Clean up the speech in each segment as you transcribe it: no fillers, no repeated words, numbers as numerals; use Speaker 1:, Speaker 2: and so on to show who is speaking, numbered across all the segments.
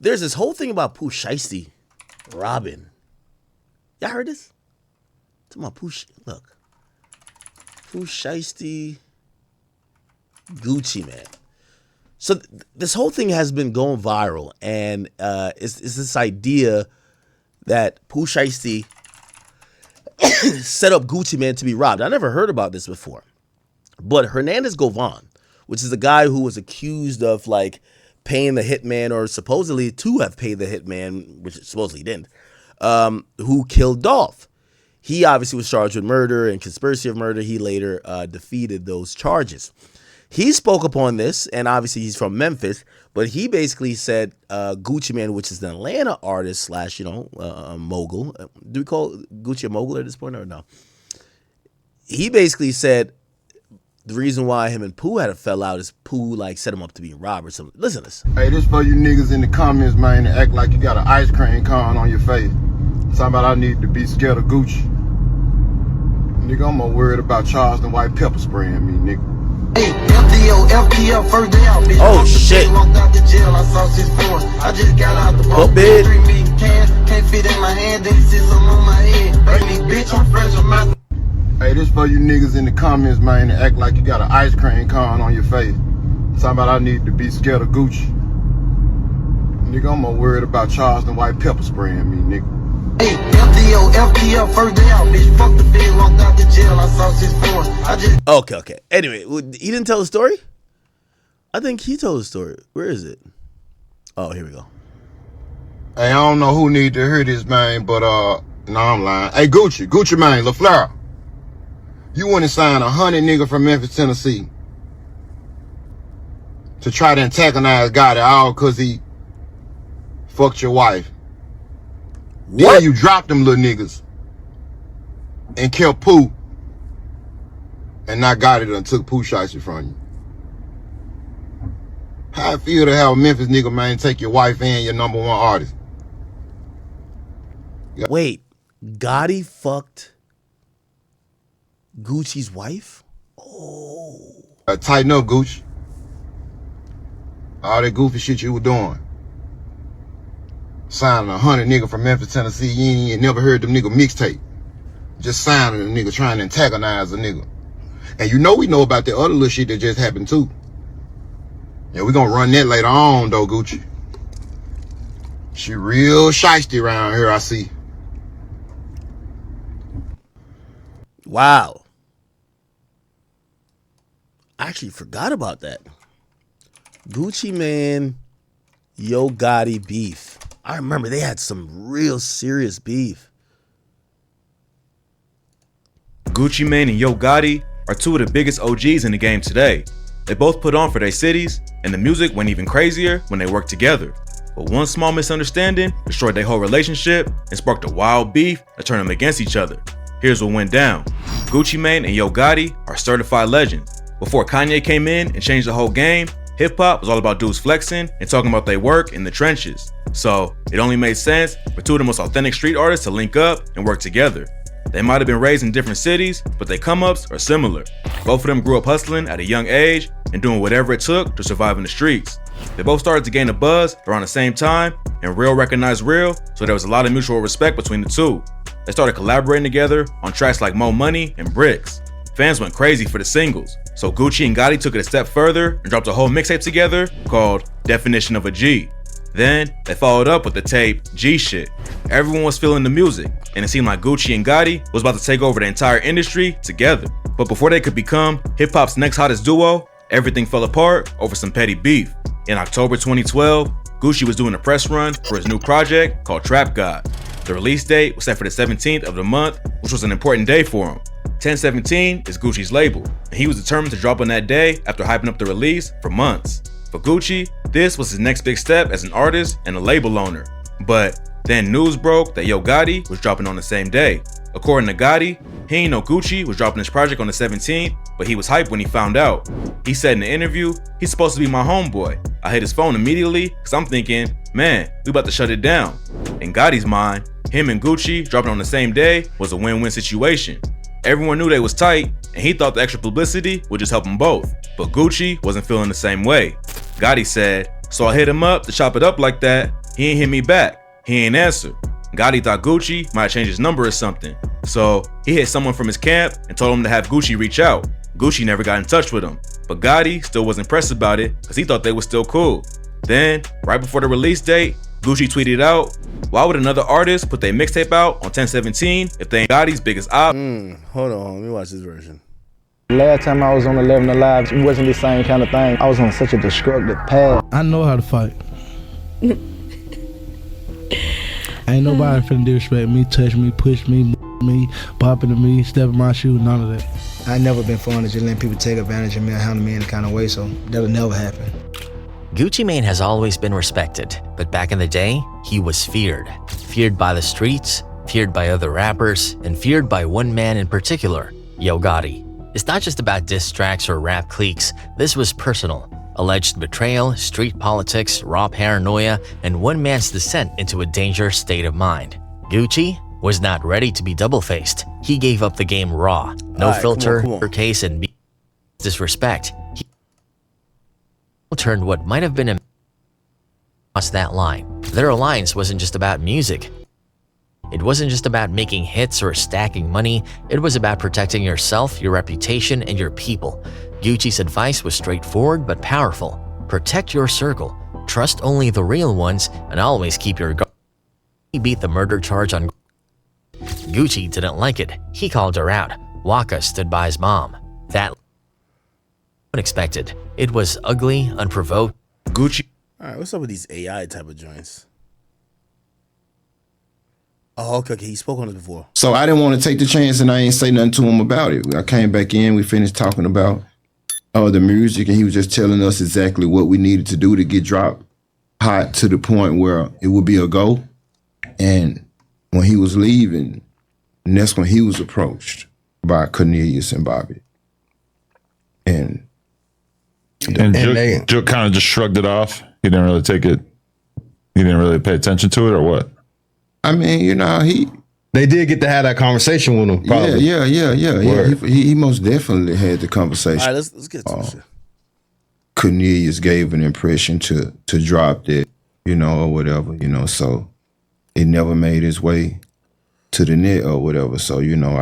Speaker 1: there's this whole thing about Pooh Shiesty robbing. Y'all heard this? It's about Pooh Shiesty Gucci Mane. So this whole thing has been going viral, and it's this idea that Pooh Shiesty set up Gucci Mane to be robbed. I never heard about this before. But Hernandez Govan, which is the guy who was accused of like paying the hitman, or supposedly to have paid the hitman, which supposedly he didn't, who killed Dolph. He obviously was charged with murder and conspiracy of murder. He later defeated those charges. He spoke upon this, and obviously he's from Memphis, but he basically said Gucci Mane, which is an Atlanta artist slash, mogul. Do we call Gucci a mogul at this point or no? He basically said the reason why him and Pooh had a fell out is Pooh like set him up to be robbed or something. Listen to this.
Speaker 2: Hey, this for you niggas in the comments, man, that act like you got an ice cream cone on your face. Talking about I need to be scared of Gucci. Nigga, I'm more worried about Charleston white pepper spraying me, nigga.
Speaker 3: Hey, FPL, first day out, bitch.
Speaker 1: Oh shit.
Speaker 3: Walked out the jail, I saw 6'4". I just got out the boat. 3 million cash, can't fit in my hand, then sit some on my head. Bring me, bitch, I'm fresh, I'm out.
Speaker 2: Hey, this for you niggas in the comments, man, that act like you got an ice cream cone on your face. Talking about I need to be scared of Gucci. Nigga, I'm more worried about Charleston white pepper spraying me, nigga.
Speaker 3: Hey, FPL, first day out, bitch. Fuck the bed, walked out the jail, I saw 6'4". I just...
Speaker 1: Okay. Anyway, he didn't tell the story? I think he told the story. Where is it? Oh, here we go.
Speaker 2: Hey, I don't know who need to hear this, man, but, no, I'm lying. Hey, Gucci Mane, LaFleur. You went and signed 100 nigga from Memphis, Tennessee to try to antagonize Gotti all because he fucked your wife.
Speaker 1: What?
Speaker 2: Then you dropped them little niggas and killed Pooh and not Gotti done took Pooh Shiesty from you. How I feel to have a Memphis nigga, man, take your wife and your #1 artist?
Speaker 1: Wait, Gotti fucked Gucci's wife? Oh.
Speaker 2: Tighten up, Gucci. All that goofy shit you were doing. Signing 100 nigga from Memphis, Tennessee. You ain't never heard them nigga mixtape. Just signing a nigga trying to antagonize a nigga. And you know we know about the other little shit that just happened too. Yeah, we gonna run that later on though, Gucci. She real shiesty around here, I see.
Speaker 1: Wow. I actually forgot about that. Gucci Mane, Yo Gotti beef. I remember they had some real serious beef.
Speaker 4: Gucci Mane and Yo Gotti are two of the biggest OGs in the game today. They both put on for their cities, and the music went even crazier when they worked together. But one small misunderstanding destroyed their whole relationship and sparked a wild beef that turned them against each other. Here's what went down. Gucci Mane and Yo Gotti are certified legends. Before Kanye came in and changed the whole game, hip-hop was all about dudes flexing and talking about their work in the trenches. So it only made sense for two of the most authentic street artists to link up and work together. They might have been raised in different cities, but their come-ups are similar. Both of them grew up hustling at a young age and doing whatever it took to survive in the streets. They both started to gain a buzz around the same time, and real recognized real, so there was a lot of mutual respect between the two. They started collaborating together on tracks like Mo Money and Bricks. Fans went crazy for the singles, so Gucci and Gotti took it a step further and dropped a whole mixtape together called Definition of a G. Then they followed up with the tape G Shit. Everyone was feeling the music, and it seemed like Gucci and Gotti was about to take over the entire industry together. But before they could become hip-hop's next hottest duo, everything fell apart over some petty beef. In October 2012, Gucci was doing a press run for his new project called Trap God. The release date was set for the 17th of the month, which was an important day for him. 1017 is Gucci's label, and he was determined to drop on that day after hyping up the release for months. For Gucci, this was his next big step as an artist and a label owner. But then news broke that Yo Gotti was dropping on the same day. According to Gotti, he ain't know Gucci was dropping his project on the 17th, but he was hyped when he found out. He said in the interview, he's supposed to be my homeboy. I hit his phone immediately because I'm thinking, man, we about to shut it down. In Gotti's mind, him and Gucci dropping on the same day was a win-win situation. Everyone knew they was tight, and he thought the extra publicity would just help them both. But Gucci wasn't feeling the same way. Gotti said, so I hit him up to chop it up like that, He ain't hit me back. He ain't answer. Gotti thought Gucci might change his number or something. So he hit someone from his camp and told him to have Gucci reach out. Gucci never got in touch with him, but Gotti still wasn't pressed about it because he thought they were still cool. Then, right before the release date, Gucci tweeted out, "Why would another artist put their mixtape out on 10/17 if they ain't Gotti's biggest op?"
Speaker 1: Hold on, let me watch this version.
Speaker 5: Last time I was on 11 Alive, it wasn't the same kind of thing. I was on such a destructive path.
Speaker 6: I know how to fight. Ain't nobody finna disrespect me, touch me, push me, bop into me, step in my shoe, none of that.
Speaker 5: I never been fond of just letting people take advantage of me or handle me in any kind of way, so that'll never happen.
Speaker 7: Gucci Mane has always been respected, but back in the day, he was feared. Feared by the streets, feared by other rappers, and feared by one man in particular, Yo Gotti. It's not just about diss tracks or rap cliques, this was personal. Alleged betrayal, street politics, raw paranoia, and one man's descent into a dangerous state of mind. Gucci was not ready to be double-faced. He gave up the game raw, no filter, case, and disrespect. He turned what might have been a across that line. Their alliance wasn't just about music. It wasn't just about making hits or stacking money. It was about protecting yourself, your reputation, and your people. Gucci's advice was straightforward but powerful. Protect your circle, trust only the real ones, and always keep your guard. He beat the murder charge on Gucci didn't like it. He called her out. Waka stood by his mom. That unexpected. It was ugly, unprovoked.
Speaker 4: Gucci.
Speaker 1: All right, what's up with these AI type of joints? Oh, okay, he spoke on this before.
Speaker 2: So I didn't want to take the chance and I ain't say nothing to him about it. I came back in, we finished talking about the music, and he was just telling us exactly what we needed to do to get dropped hot to the point where it would be a go. And when he was leaving, and that's when he was approached by Cornelius and Bobby. And
Speaker 8: Jook kind of just shrugged it off. He didn't really take it. He didn't really pay attention to it, or what?
Speaker 2: I mean, you know,
Speaker 9: they did get to have that conversation with him. Probably.
Speaker 2: Yeah. He most definitely had the conversation.
Speaker 1: All right, let's get to shit.
Speaker 2: Cornelius gave an impression to drop that, you know, or whatever, you know, so it never made its way to the net or whatever. So, you know,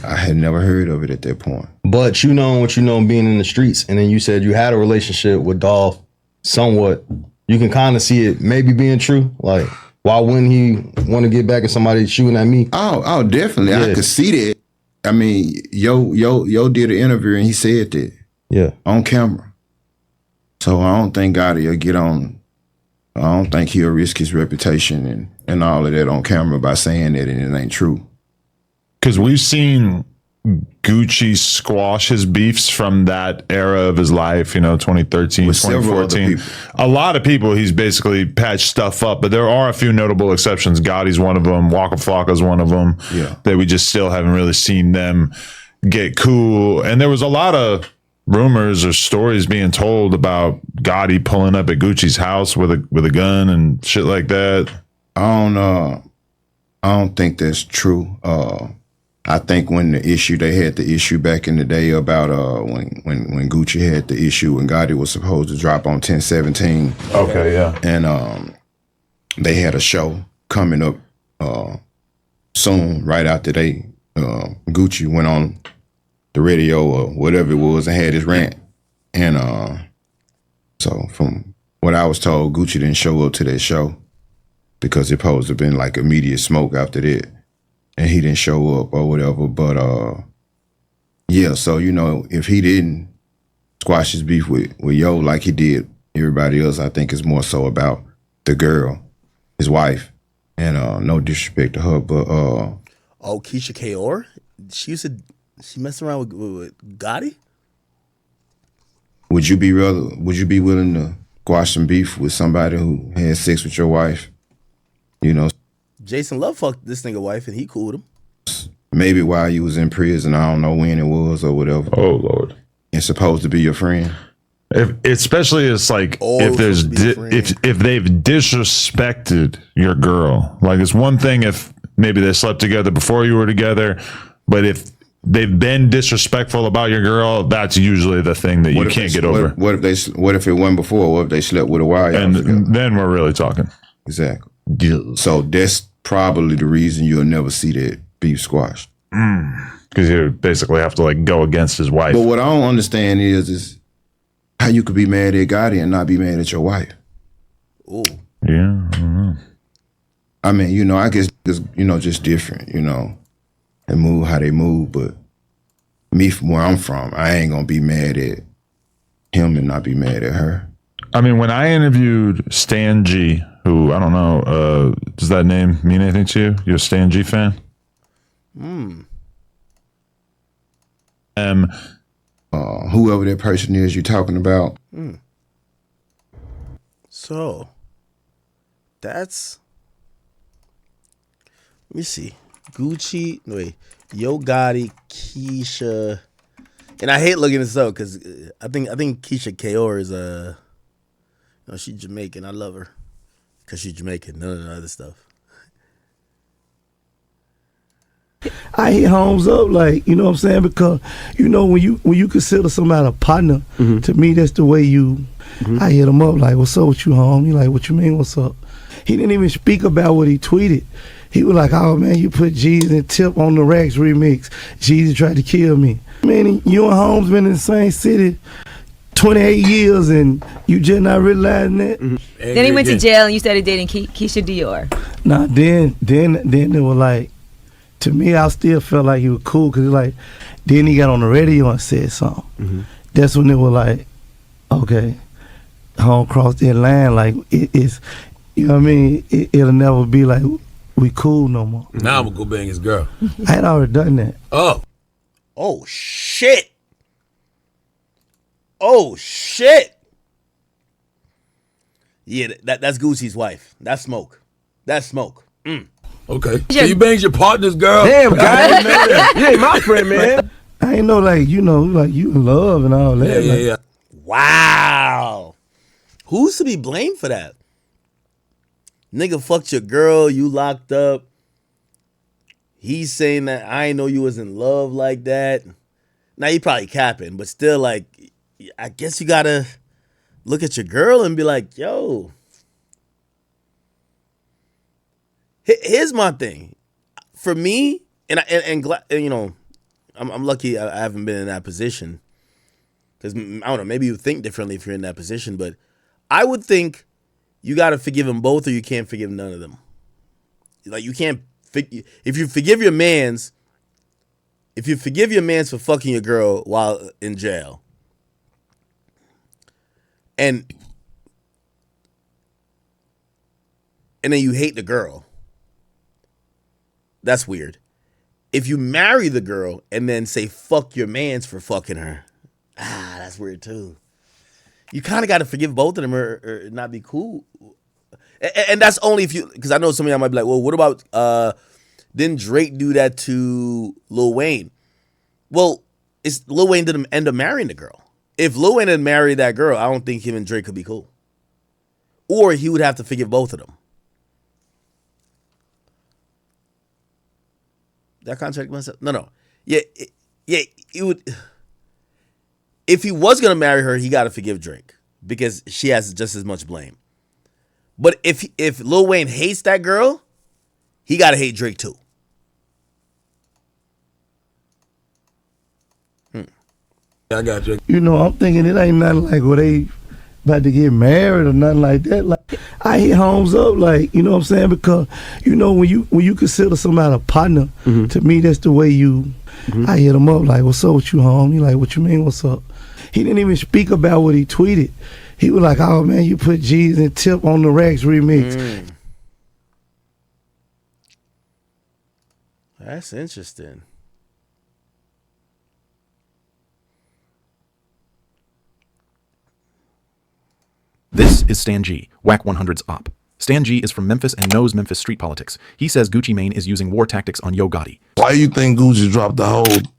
Speaker 2: I had never heard of it at that point.
Speaker 9: But you know what you know being in the streets, and then you said you had a relationship with Dolph somewhat. You can kind of see it maybe being true. Like, why wouldn't he want to get back at somebody shooting at me?
Speaker 2: Oh, definitely. Yeah. I could see that. I mean, Yo did an interview and he said that.
Speaker 9: Yeah.
Speaker 2: On camera. So I don't think Gotti will get on. I don't think he'll risk his reputation and all of that on camera by saying that and it ain't true.
Speaker 8: Because we've seen Gucci squash his beefs from that era of his life, you know, 2013,
Speaker 2: with
Speaker 8: 2014. A lot of people he's basically patched stuff up, but there are a few notable exceptions. Gotti's one of them. Waka Flocka's one of them.
Speaker 2: Yeah.
Speaker 8: That we just still haven't really seen them get cool. And there was a lot of rumors or stories being told about Gotti pulling up at Gucci's house with a gun and shit like that.
Speaker 2: I don't think that's true. I think when they had the issue back in the day about when Gucci had the issue when Gotti was supposed to drop on 10/17.
Speaker 8: Okay, yeah.
Speaker 2: And they had a show coming up soon, right after Gucci went on the radio or whatever it was and had his rant. And so from what I was told, Gucci didn't show up to that show because it supposed to have been like immediate smoke after that. And he didn't show up or whatever. But yeah, so you know, if he didn't squash his beef with Yo like he did everybody else, I think it's more so about the girl, his wife. And no disrespect to her, but
Speaker 1: Keisha Kaur? She messed around with Gotti?
Speaker 2: Would you be willing to squash some beef with somebody who had sex with your wife? You know,
Speaker 1: Jason Love fucked this nigga wife and he cooled him.
Speaker 2: Maybe while you was in prison, I don't know when it was or whatever.
Speaker 8: Oh Lord.
Speaker 2: It's supposed to be your friend.
Speaker 8: Especially it's like if they've disrespected your girl. Like it's one thing if maybe they slept together before you were together, but if they've been disrespectful about your girl, that's usually the thing that you can't get over.
Speaker 2: What if it went before? What if they slept with a wife?
Speaker 8: And then we're really talking.
Speaker 2: Exactly.
Speaker 8: Yeah.
Speaker 2: So that's probably the reason you'll never see that beef squashed.
Speaker 8: Because you basically have to like go against his wife.
Speaker 2: But what I don't understand is how you could be mad at Gotti and not be mad at your wife.
Speaker 1: Ooh.
Speaker 8: Yeah, I don't know.
Speaker 2: I mean, you know, I guess it's, you know, just different, you know. They move how they move, but me from where I'm from, I ain't gonna be mad at him and not be mad at her.
Speaker 8: I mean, when I interviewed Stan G, who, I don't know, does that name mean anything to you? You're a Stan G fan?
Speaker 2: Whoever that person is you're talking about.
Speaker 1: So, that's... Let me see. Gucci, Yo Gotti, Keisha... And I hate looking this up because I think Keisha Kaur is she's Jamaican. I love her because she's Jamaican. None of the other stuff.
Speaker 6: I hit Holmes up, like, you know what I'm saying? Because, you know, when you consider somebody a partner, to me, that's the way you, I hit him up, like, what's up with you, Holmes? He like, what you mean, what's up? He didn't even speak about what he tweeted. He was like, oh, man, you put Jeezy and Tip on the Rax remix. Jeezy tried to kill me. Man, you and Holmes been in the same city 28 years, and you just not realizing that?
Speaker 10: Then he went to jail, and you started dating Keisha Dior.
Speaker 6: Nah, then they were like, to me, I still felt like he was cool because like, then he got on the radio and said something. That's when they were like, okay, home crossed that line. Like it's, you know what I mean? It'll never be like we cool no more.
Speaker 11: Now I'm gonna go bang his girl.
Speaker 6: I had already done that.
Speaker 1: Oh shit! Oh shit! Yeah, that's Gucci's wife. That's smoke. That's smoke.
Speaker 11: Okay. So you banged your partner's girl?
Speaker 12: Damn, guy, man. You ain't my friend, man.
Speaker 6: I ain't know, like, you know, like you in love and all that.
Speaker 11: Yeah.
Speaker 1: Wow. Who's to be blamed for that? Nigga fucked your girl, you locked up. He's saying that I ain't know you was in love like that. Now you probably capping, but still, like, I guess you gotta look at your girl and be like, yo. Here's my thing. For me, and you know, I'm lucky I haven't been in that position. Because, I don't know, maybe you think differently if you're in that position, but I would think you got to forgive them both or you can't forgive none of them. Like, you can't, if you forgive your mans for fucking your girl while in jail, and then you hate the girl, that's weird. If you marry the girl and then say fuck your mans for fucking her, that's weird too. You kind of got to forgive both of them or not be cool. And that's only if you, because I know some of y'all might be like, well, what about, didn't Drake do that to Lil Wayne? Well, Lil Wayne didn't end up marrying the girl. If Lil Wayne had married that girl, I don't think him and Drake could be cool. Or he would have to forgive both of them. That contract myself? No. Yeah, it would. If he was gonna marry her, he got to forgive Drake because she has just as much blame. But if Lil Wayne hates that girl, he got to hate Drake too.
Speaker 11: I got you.
Speaker 6: You know, I'm thinking it ain't nothing like where they about to get married or nothing like that. Like, I hit Holmes up, like, you know what I'm saying? Because, you know, when you consider somebody a partner, to me, that's the way you, I hit him up, like, what's up with you, Holmes? He like, what you mean, what's up? He didn't even speak about what he tweeted. He was like, oh, man, you put Jeezy and Tip on the Rax remix.
Speaker 1: That's interesting.
Speaker 13: This is Stan G, Whack 100's op. Stan G is from Memphis and knows Memphis street politics. He says Gucci Mane is using war tactics on Yo Gotti.
Speaker 12: Why you think Gucci dropped the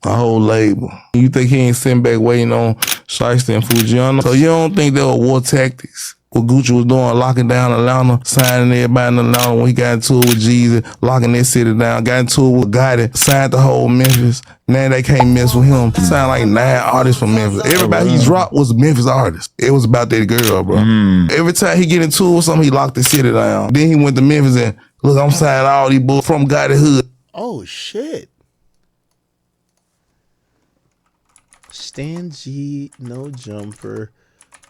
Speaker 12: whole label? You think he ain't sitting back waiting on Shiesty and Fujiano? So you don't think there were war tactics? what Gucci was doing, locking down Atlanta, signing everybody in Atlanta when he got into it with Jeezy, locking that city down, got into it with Gotti, signed the whole Memphis. Now they can't mess with him. Signed like 9 artists from Memphis. Everybody he dropped was Memphis artists. It was about that girl, bro. Every time he get into it with something, he locked the city down. Then he went to Memphis and, look, I'm signing all these boys from Gotti Hood.
Speaker 1: Oh, shit. Stan G, No Jumper,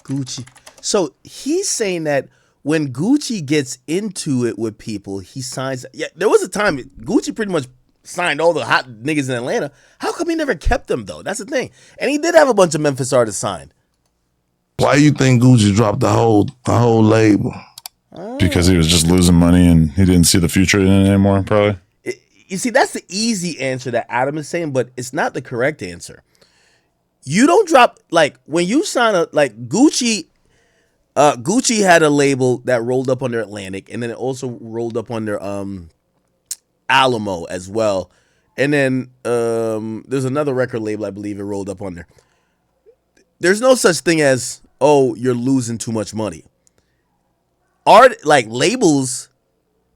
Speaker 1: Gucci. So he's saying that when Gucci gets into it with people, he signs. Yeah, there was a time Gucci pretty much signed all the hot niggas in Atlanta. How come he never kept them though? That's the thing. And he did have a bunch of Memphis artists signed.
Speaker 12: Why you think Gucci dropped the whole label?
Speaker 8: Because he was just losing money and he didn't see the future in it anymore, probably.
Speaker 1: You see, that's the easy answer that Adam is saying, but it's not the correct answer. You don't drop, like, when you sign a, like, Gucci had a label that rolled up under Atlantic, and then it also rolled up under Alamo as well. And then there's another record label I believe it rolled up under. There's no such thing as, oh, you're losing too much money. Art, like, labels,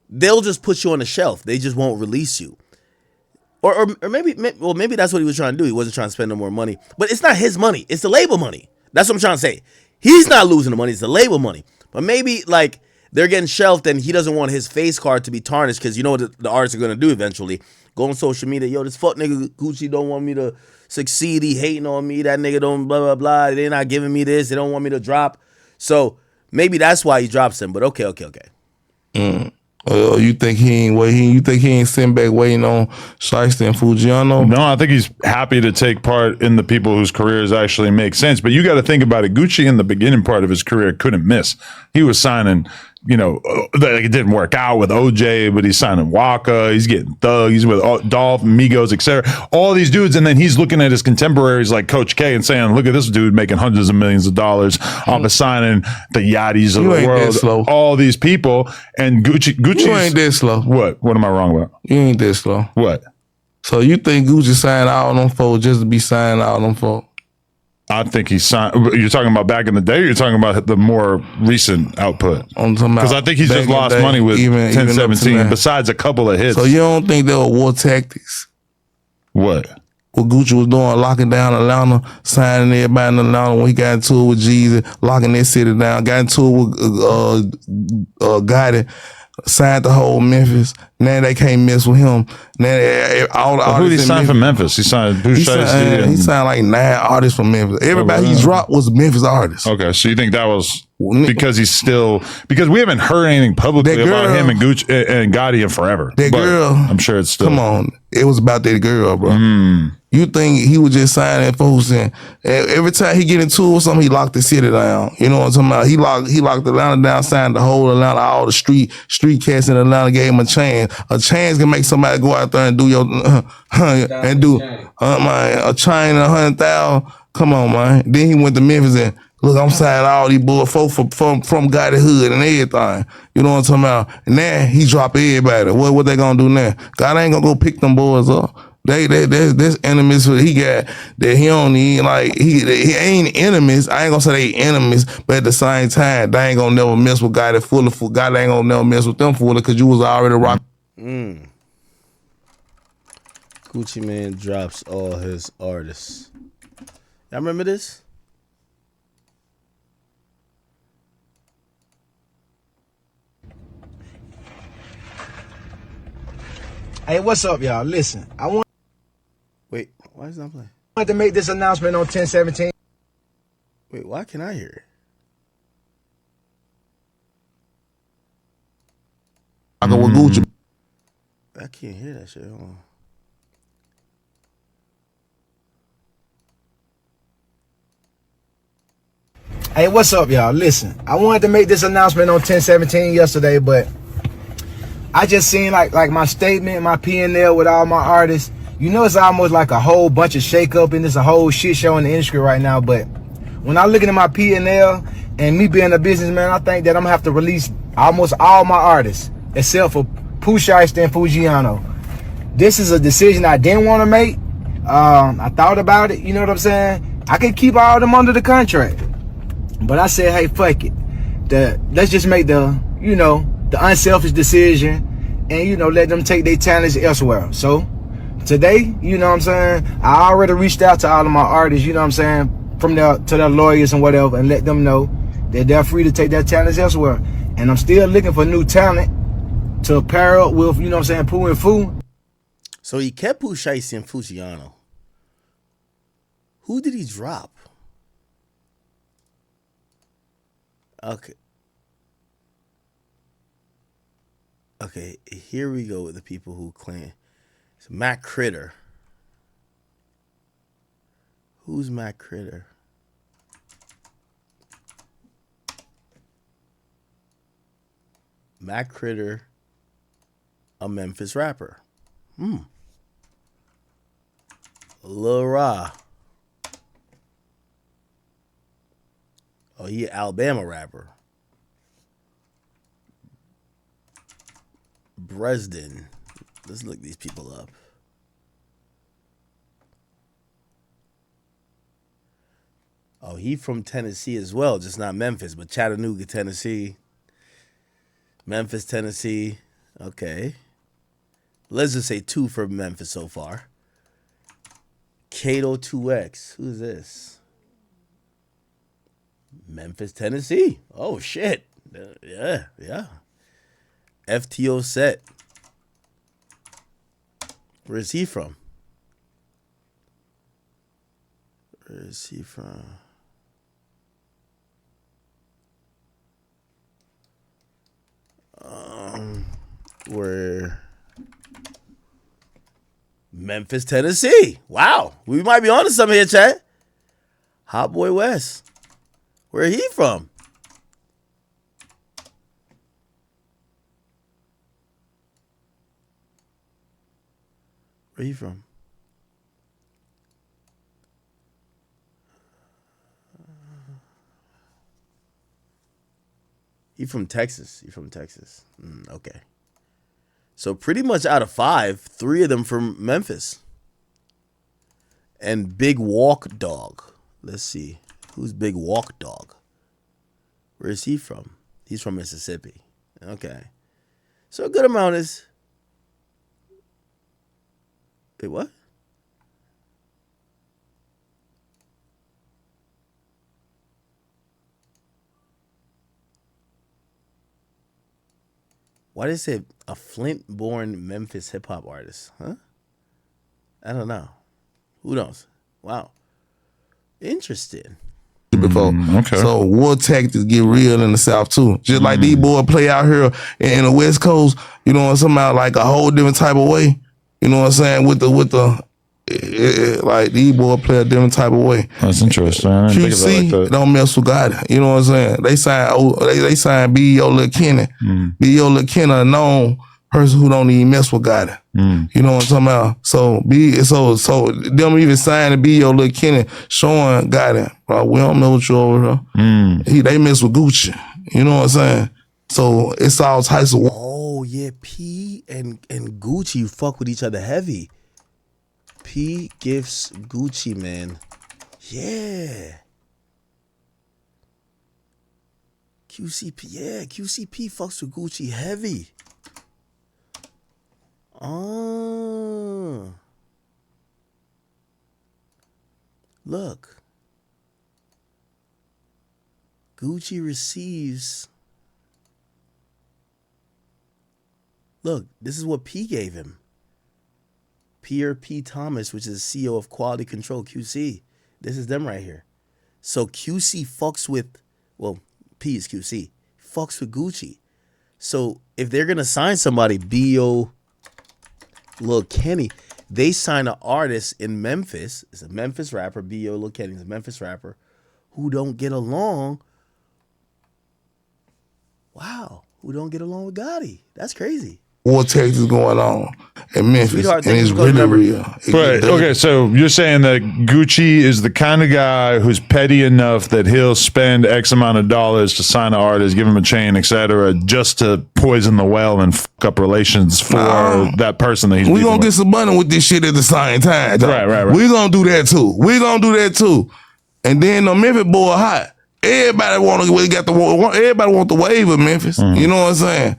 Speaker 1: they'll just put you on the shelf. They just won't release you. Or maybe that's what he was trying to do. He wasn't trying to spend no more money. But it's not his money. It's the label money. That's what I'm trying to say. He's not losing the money. It's the label money. But maybe, like, they're getting shelved and he doesn't want his face card to be tarnished because you know what the artists are going to do eventually. Go on social media. Yo, this fuck nigga Gucci don't want me to succeed. He hating on me. That nigga don't blah, blah, blah. They're not giving me this. They don't want me to drop. So maybe that's why he drops him. But okay.
Speaker 12: You think he ain't sitting back waiting on Shiesty and Fujiano?
Speaker 8: No, I think he's happy to take part in the people whose careers actually make sense. But you got to think about it. Gucci in the beginning part of his career couldn't miss. He was signing, you know, it didn't work out with OJ, but he's signing Waka. He's getting Thug. He's with Dolph, Migos, etc. All these dudes, and then he's looking at his contemporaries like Coach K and saying, "Look at this dude making hundreds of millions of dollars off of signing the Yachties of the world." All these people, and Gucci
Speaker 12: You ain't that slow.
Speaker 8: What? What am I wrong about?
Speaker 12: You ain't that slow.
Speaker 8: What?
Speaker 12: So you think Gucci signed all them folks just to be signing all them folks?
Speaker 8: I think he signed. You're talking about back in the day, or you're talking about the more recent output?
Speaker 12: Because
Speaker 8: I think he's just lost money with 1017, besides a couple of hits.
Speaker 12: So you don't think there were war tactics?
Speaker 8: What?
Speaker 12: What Gucci was doing, locking down Atlanta, signing everybody in Atlanta when he got into it with Jeezy, locking that city down, got into it with Gotti, signed the whole Memphis. Now they can't mess with him. Now all
Speaker 8: who did he sign from Memphis? He signed Pooh Shiesty.
Speaker 12: He signed like 9 artists from Memphis. Everybody he dropped was Memphis artists.
Speaker 8: Okay, so you think that was because because we haven't heard anything publicly about him and Gucci and Gotti in forever.
Speaker 12: That girl,
Speaker 8: I'm sure it's still.
Speaker 12: Come on, it was about that girl, bro. You think he was just signing folks and every time he get into it with something, he locked the city down. You know what I'm talking about? He locked Atlanta down, signed the whole Atlanta, all the street cats in Atlanta, gave him a chance. A chance can make somebody go out there and do your and do a chain and 100,000. Come on, man. Then he went to Memphis and look, I'm signing all these boys from Gotti Hood and everything. You know what I'm talking about? And now he drop everybody. What they gonna do now? God ain't gonna go pick them boys up. There's enemies he got that he don't need. Like he ain't enemies. I ain't gonna say they enemies, but at the same time, they ain't gonna never mess with Gotti fully. God ain't gonna never mess with them fully because you was already rocking.
Speaker 1: Gucci Mane drops all his artists. Y'all remember this?
Speaker 5: Hey, what's up, y'all? Listen,
Speaker 1: Wait, why is it not playing?
Speaker 5: I wanted to make this announcement on 1017.
Speaker 1: Wait, why can I hear it?
Speaker 12: I go with Gucci.
Speaker 1: I can't hear that shit. Hold on.
Speaker 5: Hey, what's up, y'all? Listen, I wanted to make this announcement on 1017 yesterday, but I just seen like my statement, my P&L with all my artists. You know, it's almost like a whole bunch of shake-up and it's a whole shit show in the industry right now. But when I look at my P&L and me being a businessman, I think that I'm gonna have to release almost all my artists except for Pooh Shiesty and Fujiano. This is a decision I didn't want to make. I thought about it. You know what I'm saying? I could keep all of them under the contract, but I said, hey, fuck it. let's just make the unselfish decision, and let them take their talents elsewhere. So today, what I'm saying, I already reached out to all of my artists, what I'm saying, to their lawyers and whatever, and let them know that they're free to take their talents elsewhere. And I'm still looking for new talent to pair up with, what I'm saying, Pooh and Fu.
Speaker 1: So he kept Pooh Shiesty and Fujiano. Who did he drop? Okay. Okay, here we go with the people who claim. It's Matt Critter. Who's Matt Critter? Matt Critter, a Memphis rapper. Lil Ra. Oh, he an Alabama rapper. Bresden. Let's look these people up. Oh, he from Tennessee as well, just not Memphis, but Chattanooga, Tennessee. Memphis, Tennessee. Okay. Let's just say 2 from Memphis so far. Kato 2X. Who's this? Memphis, Tennessee. Oh, shit. Yeah. FTO Set. Where is he from? Where? Memphis, Tennessee. Wow. We might be on to something here, chat. Hot Boy West. Where he from? Where he from? He from Texas. Okay. So pretty much out of 5, 3 of them from Memphis. And Big Walk Dog. Let's see. Who's Big Walk Dog? Where is he from? He's from Mississippi. Okay. So a good amount is... Wait, what? Why did it say a Flint-born Memphis hip-hop artist? Huh? I don't know. Who knows? Wow. Interesting.
Speaker 12: Before.
Speaker 8: Okay.
Speaker 12: So war tactics get real in the South too. Just like these boys play out here in the West Coast, somehow like a whole different type of way. You know what I'm saying? With the like these boys play a different type of way.
Speaker 8: That's interesting. I didn't think of it like that.
Speaker 12: Don't mess with God. You know what I'm saying? They signed B.O. Lil Kenny. B.O. Lil Kenny a known person who don't even mess with God. You know what I'm talking about? So them even signing B.O. Lil Kenny showing God. Bro, we don't know what you over here. They mess with Gucci. You know what I'm saying? So it's all types of.
Speaker 1: Oh yeah, P and Gucci fuck with each other heavy. P gifts Gucci, man. Yeah. QCP, yeah. QCP fucks with Gucci heavy. Oh. Look. Gucci receives. Look, this is what P gave him. Pierre P. Thomas, which is CEO of Quality Control, QC. This is them right here. So QC fucks with, well, P is QC, fucks with Gucci. So if they're going to sign somebody, B.O. Lil Kenny, they sign an artist in Memphis. It's a Memphis rapper, B.O. Lil Kenny is a Memphis rapper, who don't get along. Wow. Who don't get along with Gotti. That's crazy.
Speaker 12: War tactics going on in Memphis, and it's really real.
Speaker 8: Right. Okay, so you're saying that Gucci is the kind of guy who's petty enough that he'll spend X amount of dollars to sign an artist, give him a chain, etc., just to poison the well and fuck up relations for that person that he's.
Speaker 12: We're gonna get some money with this shit at the same time.
Speaker 8: Right.
Speaker 12: We're gonna do that too. And then the Memphis boy hot. Everybody want the wave of Memphis. You know what I'm saying?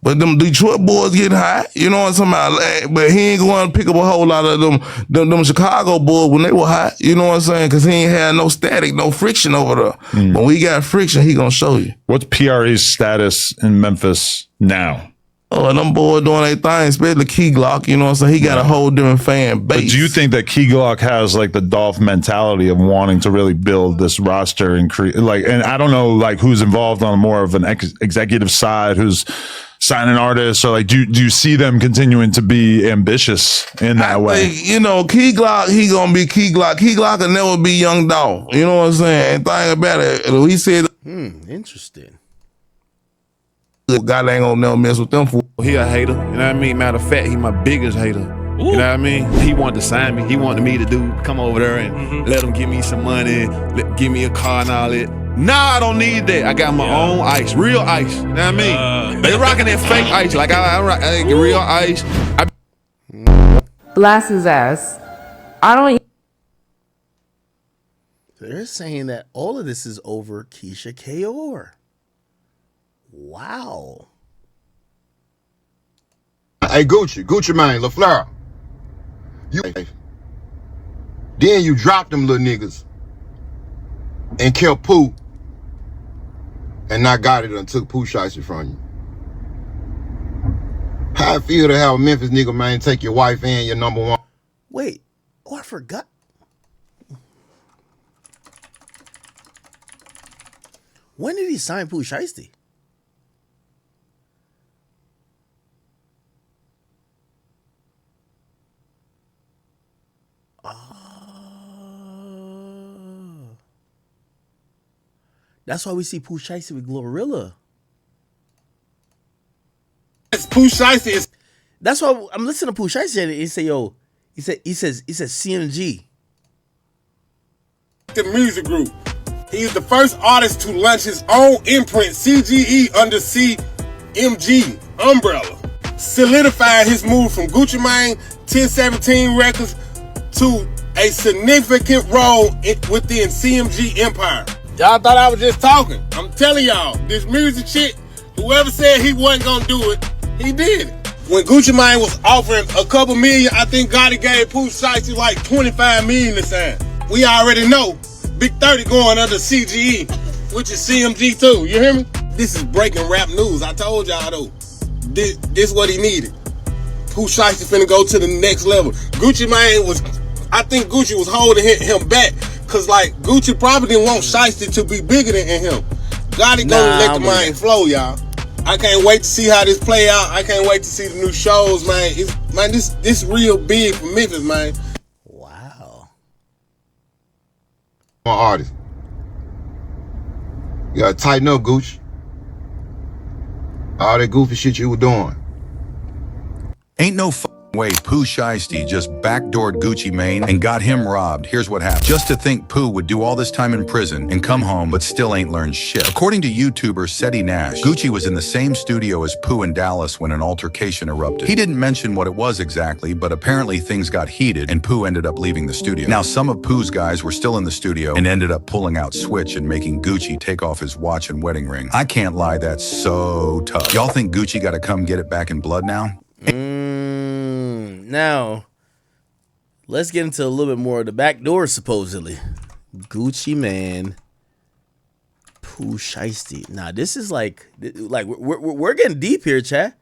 Speaker 12: But them Detroit boys getting hot. You know what I'm talking about? But he ain't going to pick up a whole lot of them Chicago boys when they were hot. You know what I'm saying? Because he ain't had no static, no friction over there. When we got friction, he going to show you.
Speaker 8: What's PRE's status in Memphis now?
Speaker 12: Oh, them boys doing their thing, especially Key Glock, you know what I'm saying? He got a whole different fan base.
Speaker 8: But do you think that Key Glock has like the Dolph mentality of wanting to really build this roster and create and I don't know like who's involved on more of an executive side, who's signing artists, or like do you see them continuing to be ambitious in that way?
Speaker 12: Think, you know, Key Glock, he gonna be Key Glock. Key Glock will never be Young Dolph. You know what I'm saying? And think about it. He said,
Speaker 1: interesting.
Speaker 12: God ain't gonna never mess with them for.
Speaker 14: He a hater, you know what I mean? Matter of fact, he my biggest hater. You know what I mean? He wanted to sign me. He wanted me to come over there and let him give me some money, give me a car and all that. Nah, I don't need that. I got my own ice, real ice. You know what I mean? They rocking that fake ice. Like I rock real ice.
Speaker 15: Blast his ass. I don't.
Speaker 1: They're saying that all of this is over Keisha Kaur. Wow.
Speaker 2: Hey, Gucci Mane, LaFleur. Then you dropped them little niggas and killed Pooh and not got it and took Pooh Shiesty from you. How I feel to have a Memphis nigga, man, take your wife and your number one.
Speaker 1: Wait. Oh, I forgot. When did he sign Pooh Shiesty? That's why we see Pooh Shiesty with Glorilla.
Speaker 16: Pooh Shiesty is.
Speaker 1: That's why I'm listening to Pooh Shiesty and he say, "Yo," he says CMG.
Speaker 16: The music group. He's the first artist to launch his own imprint, CGE, under CMG umbrella, solidifying his move from Gucci Mane 1017 Records to a significant role within CMG empire. Y'all thought I was just talking. I'm telling y'all, this music shit, whoever said he wasn't gonna do it, he did it. When Gucci Mane was offering a couple million, I think Gotti gave Pooh Shiesty like 25 million to sign. We already know Big 30 going under CGE, which is CMG too, you hear me? This is breaking rap news, I told y'all though. This what he needed. Pooh Shiesty finna go to the next level. Gucci Mane I think Gucci was holding him back. Cause like Gucci probably didn't want Shiesty to be bigger than him. Gotti gonna let the mind flow, y'all. I can't wait to see how this play out. I can't wait to see the new shows, man. This real big for Memphis, man.
Speaker 1: Wow.
Speaker 2: Artist. You gotta tighten up, Gucci. All that goofy shit you were doing.
Speaker 17: Ain't no way Pooh Shiesty just backdoored Gucci Mane and got him robbed. Here's what happened. Just to think Pooh would do all this time in prison and come home but still ain't learned shit. According to YouTuber Seti Nash, Gucci was in the same studio as Pooh in Dallas when an altercation erupted. He didn't mention what it was exactly, but apparently things got heated and Pooh ended up leaving the studio. Now some of Pooh's guys were still in the studio and ended up pulling out Switch and making Gucci take off his watch and wedding ring. I can't lie, that's so tough. Y'all think Gucci gotta come get it back in blood now?
Speaker 1: Now, let's get into a little bit more of the back door, supposedly. Gucci Mane, Pooh Shiesty. Now, this is like we're getting deep here, chat.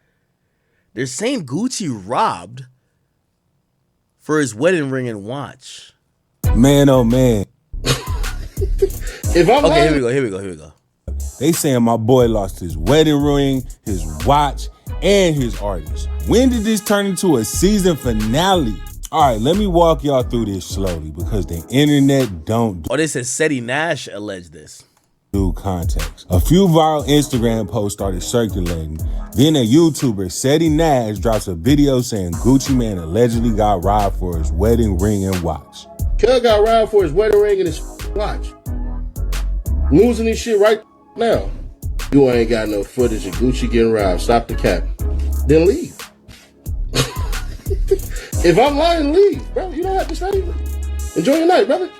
Speaker 1: They're saying Gucci robbed for his wedding ring and watch.
Speaker 18: Man, oh man.
Speaker 16: If I'm
Speaker 1: okay, here we go.
Speaker 18: They saying my boy lost his wedding ring, his watch, and his artist. When did this turn into a season finale? All right, let me walk y'all through this slowly because the internet don't do.
Speaker 1: Oh, this is Seti Nash alleged this.
Speaker 18: Do context. A few viral Instagram posts started circulating. Then a YouTuber, Seti Nash, drops a video saying Gucci Mane allegedly got robbed for his wedding ring and watch.
Speaker 16: Cuz got robbed for his wedding ring and his watch. Losing this shit right now. You ain't got no footage of Gucci getting robbed. Stop the cap. Then leave. If I'm lying, leave, bro. You don't have to study. Enjoy your night, brother.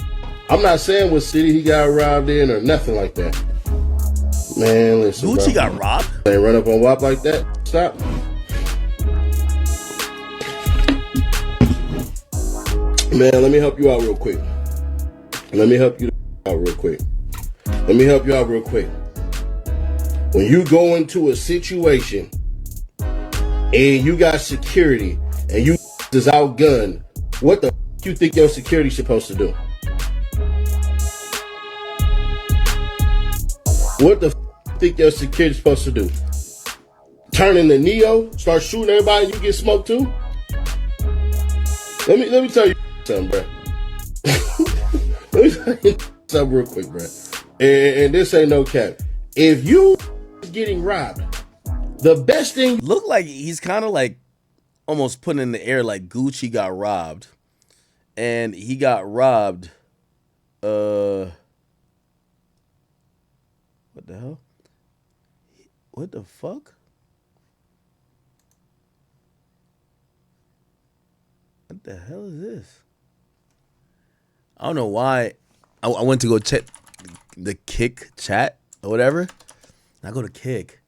Speaker 19: I'm not saying what city he got robbed in or nothing like that. Man, listen,
Speaker 1: Gucci
Speaker 19: bro.
Speaker 1: got robbed?
Speaker 19: They run up on WAP like that. Stop. Man, let me help you out real quick. Let me help you out real quick. When you go into a situation and you got security and you is outgunned, what the you think your security supposed to do? What the think your security supposed to do? Turn into Neo, start shooting everybody, and you get smoked too? Let me tell you something, bro. Let me tell you something real quick, bro. And this ain't no cap. If you getting robbed, the best thing
Speaker 1: look like he's kind of like almost putting in the air like Gucci got robbed, and he got robbed. What the hell? What the fuck? What the hell is this? I don't know why. I went to go check the Kick chat or whatever. I go to Kick,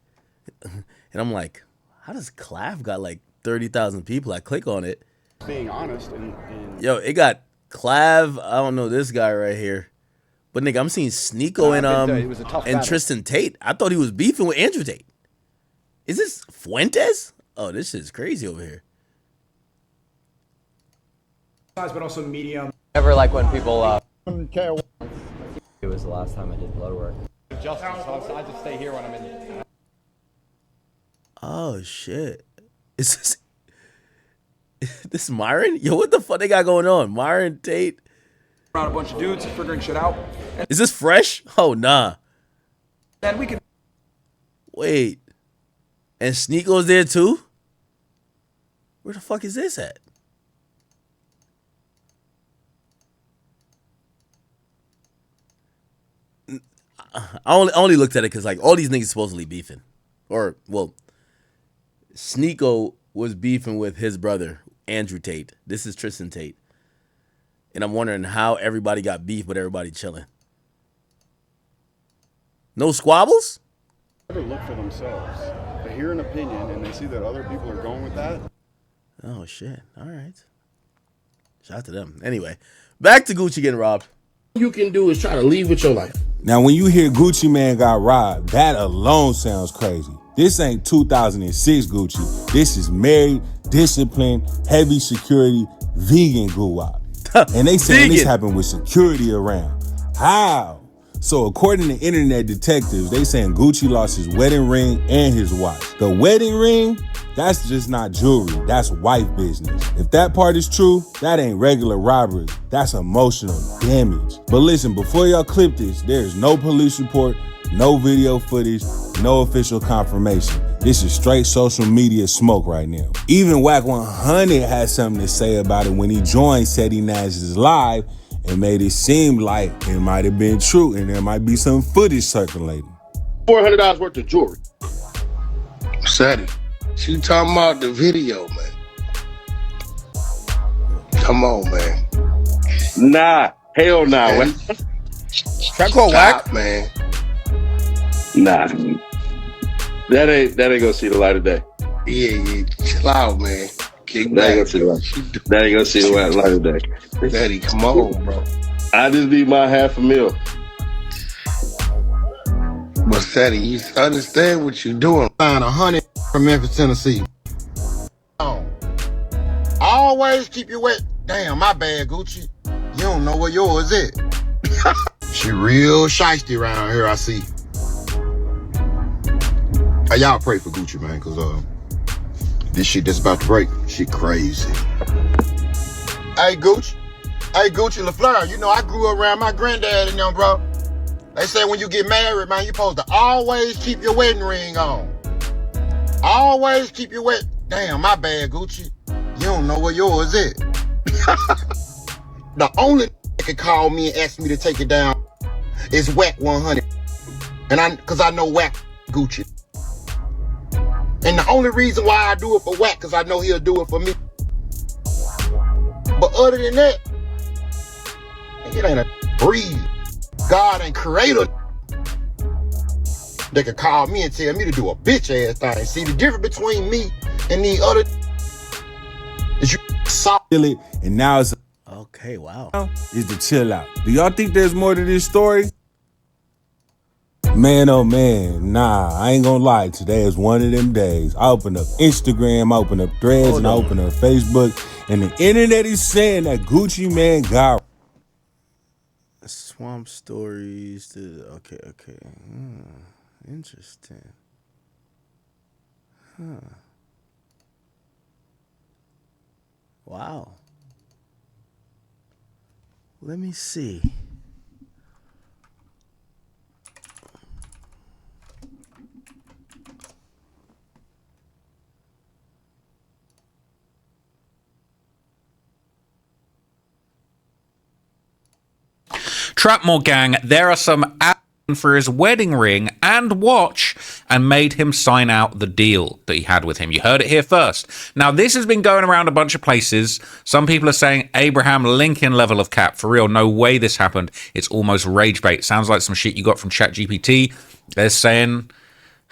Speaker 1: and I'm like, how does Clav got like 30,000 people? I click on it.
Speaker 20: Being honest, and
Speaker 1: Yo, it got Clav. I don't know this guy right here, but nigga, I'm seeing Sneeko and Tristan Tate. I thought he was beefing with Andrew Tate. Is this Fuentes? Oh, this shit's crazy over here.
Speaker 21: But also medium.
Speaker 22: Never like when people.
Speaker 23: It was the last time I did blood work.
Speaker 20: Justice, so I just stay here when I'm in.
Speaker 1: Oh shit! Is this Myron? Yo, what the fuck they got going on? Myron Tate.
Speaker 21: Around a bunch of dudes figuring shit out.
Speaker 1: Is this fresh? Oh nah.
Speaker 21: Then we can.
Speaker 1: Wait. And Sneeko's there too? Where the fuck is this at? I only looked at it because like all these niggas supposedly beefing. Or, well, Sneeko was beefing with his brother, Andrew Tate. This is Tristan Tate. And I'm wondering how everybody got beef, but everybody chilling. No squabbles?
Speaker 20: Never look for themselves. They hear an opinion and they see that other people are going with that.
Speaker 1: Oh shit! All right. Shout out to them. Anyway, back to Gucci getting robbed.
Speaker 19: All you can do is try to leave with your life.
Speaker 18: Now, when you hear Gucci Mane got robbed, that alone sounds crazy. This ain't 2006 Gucci. This is married, disciplined, heavy security, vegan guwap. And they saying this happened with security around. How? So according to internet detectives, they saying Gucci lost his wedding ring and his watch. The wedding ring, that's just not jewelry. That's wife business. If that part is true, that ain't regular robbery. That's emotional damage. But listen, before y'all clip this, there is no police report, no video footage, no official confirmation. This is straight social media smoke right now. Even Wack 100 had something to say about it when he joined Seti Nash's live and made it seem like it might have been true and there might be some footage circulating.
Speaker 19: $400 worth of jewelry.
Speaker 2: Seti, she talking about the video, man. Come on, man.
Speaker 24: Nah, hell nah.
Speaker 2: Man.
Speaker 1: Try to call Wack,
Speaker 2: man.
Speaker 24: Nah, that ain't gonna see the light of day.
Speaker 2: Yeah, chill out, man. Kick
Speaker 24: That
Speaker 2: back.
Speaker 24: ain't gonna see the light of day.
Speaker 2: Daddy, come on, bro.
Speaker 24: I just need my $500,000.
Speaker 2: But Seti, you understand what you're doing.
Speaker 5: Find 100 from Memphis, Tennessee. Always keep your wet. Damn, my bad, Gucci. You don't know where yours is. She real shiesty around here, I see. Hey, y'all pray for Gucci, man, because this shit that's about to break, shit crazy. Hey, Gucci. Hey, Gucci LaFleur, you know I grew up around my granddad and them, bro. They say when you get married, man, you supposed to always keep your wedding ring on. Always keep your Damn, my bad, Gucci. You don't know where yours is. The only that can call me and ask me to take it down is Wack 100. And cause I know Wack Gucci. And the only reason why I do it for Wack, cause I know he'll do it for me. But other than that, it ain't a
Speaker 2: breathe, God and creator, they could call me and tell me to do a bitch ass thing. See, the difference between me and the other is you soft.
Speaker 18: And now it's
Speaker 1: okay. Wow.
Speaker 18: Is to chill out. Do y'all think there's more to this story? Man, oh man, nah, I ain't gonna lie. Today is one of them days. I open up Instagram, I open up Threads, and I open up Facebook, and the internet is saying that Gucci Mane got
Speaker 1: Swamp stories. Okay. Interesting. Huh. Wow. Let me see.
Speaker 3: Trapmore gang, there are some ads for his wedding ring and watch and made him sign out the deal that he had with him. You heard it here first. Now, this has been going around a bunch of places. Some people are saying Abraham Lincoln level of cap. For real, no way this happened. It's almost rage bait. Sounds like some shit you got from ChatGPT. They're saying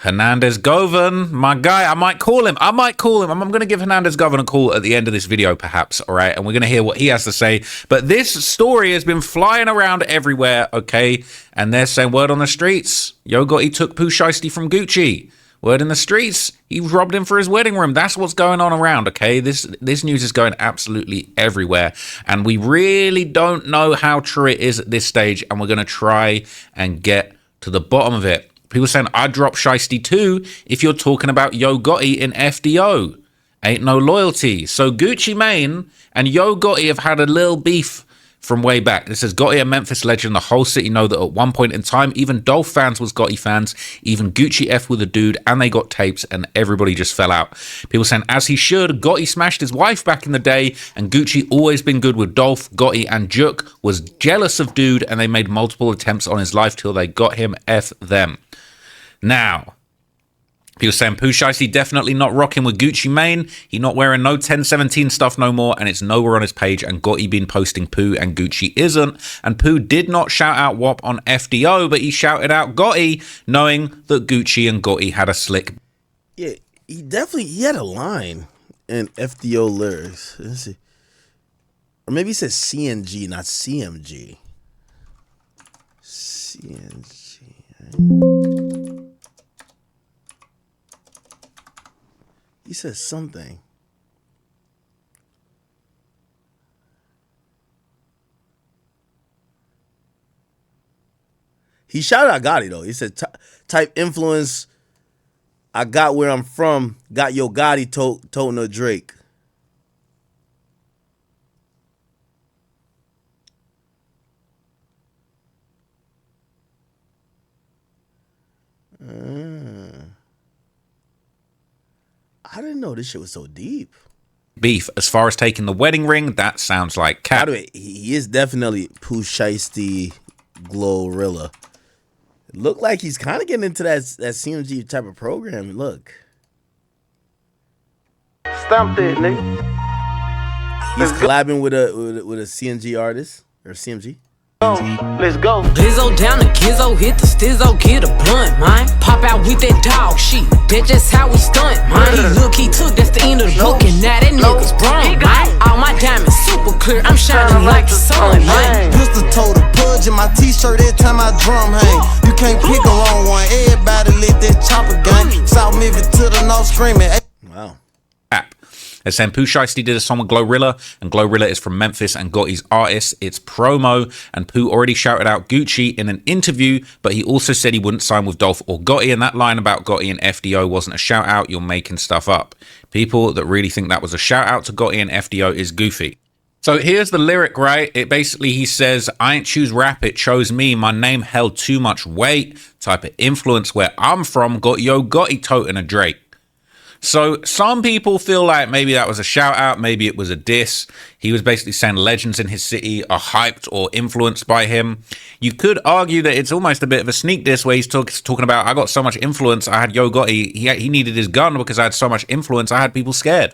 Speaker 3: Hernandez Govan, my guy, I might call him. I'm going to give Hernandez Govan a call at the end of this video, perhaps, all right? And we're going to hear what he has to say. But this story has been flying around everywhere, okay? And they're saying, word on the streets, Yo Gotti took Pooh Shiesty from Gucci. Word in the streets, he robbed him for his wedding ring. That's what's going on around, okay? This news is going absolutely everywhere. And we really don't know how true it is at this stage. And we're going to try and get to the bottom of it. People saying, I'd drop Shiesty too if you're talking about Yo Gotti in FDO. Ain't no loyalty. So Gucci Mane and Yo Gotti have had a little beef from way back. This says, Gotti a Memphis legend. The whole city know that at one point in time, even Dolph fans was Gotti fans. Even Gucci F with a dude, and they got tapes, and everybody just fell out. People saying, as he should, Gotti smashed his wife back in the day, and Gucci always been good with Dolph. Gotti and Juk was jealous of dude, and they made multiple attempts on his life till they got him. F them. Now, people saying Pooh Shiesty definitely not rocking with Gucci Mane. He not wearing no 1017 stuff no more, and it's nowhere on his page. And Gotti been posting Pooh, and Gucci isn't. And Pooh did not shout out WAP on FDO, but he shouted out Gotti, knowing that Gucci and Gotti had a slick.
Speaker 1: Yeah, he had a line in FDO lyrics. Let's see, or maybe he said CNG, not CMG. CNG. He says something. He shouted out Gotti though. He said type influence. I got where I'm from. Got Yo Gotti toting a Drake. I didn't know this shit was so deep.
Speaker 3: Beef. As far as taking the wedding ring, that sounds like cap.
Speaker 1: By the way, he is definitely Pooh Shiesty Glorilla. Look like he's kind of getting into that CMG type of program. Look.
Speaker 4: Stumped it, nigga.
Speaker 1: He's collabing with a CNG artist or CMG.
Speaker 4: Let's go.
Speaker 7: Blizzo down to Gizzo, hit the stizzo, get a blunt, man. Pop out with that dog shit, that's just how we stunt, man. He look, he took, that's the end of the book, and now that nigga's brung, man. All my diamonds super clear, I'm shining like the sun, man.
Speaker 22: Pistol toe the pudge in my t-shirt every time I drum hang. You can't pick a wrong one, everybody let that chopper gang. South Memphis to the north screaming.
Speaker 1: Wow.
Speaker 3: They're saying Pooh Shiesty did a song with Glorilla, and Glorilla is from Memphis and Gotti's artist. It's promo, and Pooh already shouted out Gucci in an interview, but he also said he wouldn't sign with Dolph or Gotti, and that line about Gotti and FDO wasn't a shout out. You're making stuff up. People that really think that was a shout out to Gotti and FDO is goofy. So here's the lyric, right? It basically, he says, I ain't choose rap, it chose me. My name held too much weight. Type of influence where I'm from, got Yo Gotti toting a Drake. So some people feel like maybe that was a shout out, maybe it was a diss. He was basically saying legends in his city are hyped or influenced by him. You could argue that it's almost a bit of a sneak diss where he's talking about, I got so much influence, I had Yo Gotti, he needed his gun because I had so much influence, I had people scared.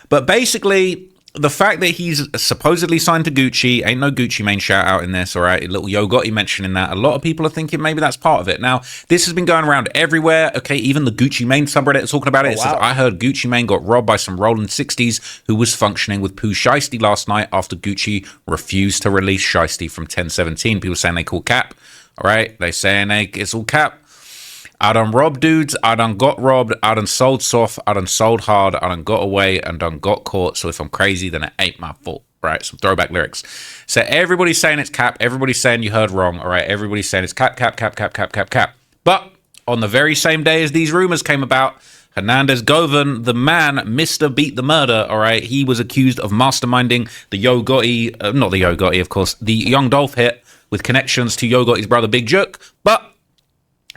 Speaker 3: But basically, the fact that he's supposedly signed to Gucci, ain't no Gucci Mane shout out in this, all right? Little Yo Gotti mentioning that. A lot of people are thinking maybe that's part of it. Now, this has been going around everywhere. Okay, even the Gucci Mane subreddit is talking about it. It says, I heard Gucci Mane got robbed by some rolling 60s who was functioning with Pooh Shiesty last night after Gucci refused to release Shiesty from 1017. People saying they call cap, all right? They saying it's all cap. I done robbed dudes, I done got robbed, I done sold soft, I done sold hard, I done got away and done got caught. So if I'm crazy, then it ain't my fault, right? Some throwback lyrics. So everybody's saying it's cap, everybody's saying you heard wrong, all right? Everybody's saying it's cap, cap, cap, cap, cap, cap, cap. But on the very same day as these rumors came about, Hernandez Govan, the man, Mr. Beat the Murder, all right? He was accused of masterminding the Yo Gotti, not the Yo Gotti, of course, the Young Dolph hit with connections to Yo Gotti's brother Big Jerk, but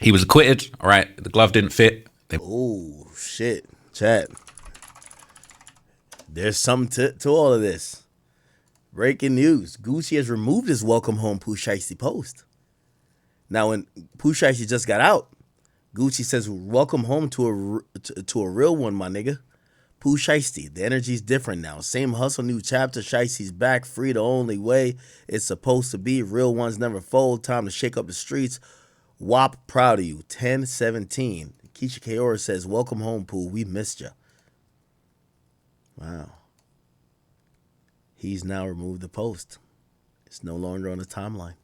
Speaker 3: he was acquitted, all right? The glove didn't fit.
Speaker 1: Oh, shit. Chat. There's something to all of this. Breaking news. Gucci has removed his welcome home Pooh Shiesty post. Now, when Pooh Shiesty just got out, Gucci says, welcome home to a real one, my nigga. Pooh Shiesty. The energy's different now. Same hustle, new chapter. Shiesty's back. Free the only way it's supposed to be. Real ones never fold. Time to shake up the streets. WAP, proud of you. 1017. Keisha Kaora says, welcome home, Pooh. We missed you. Wow. He's now removed the post. It's no longer on the timeline.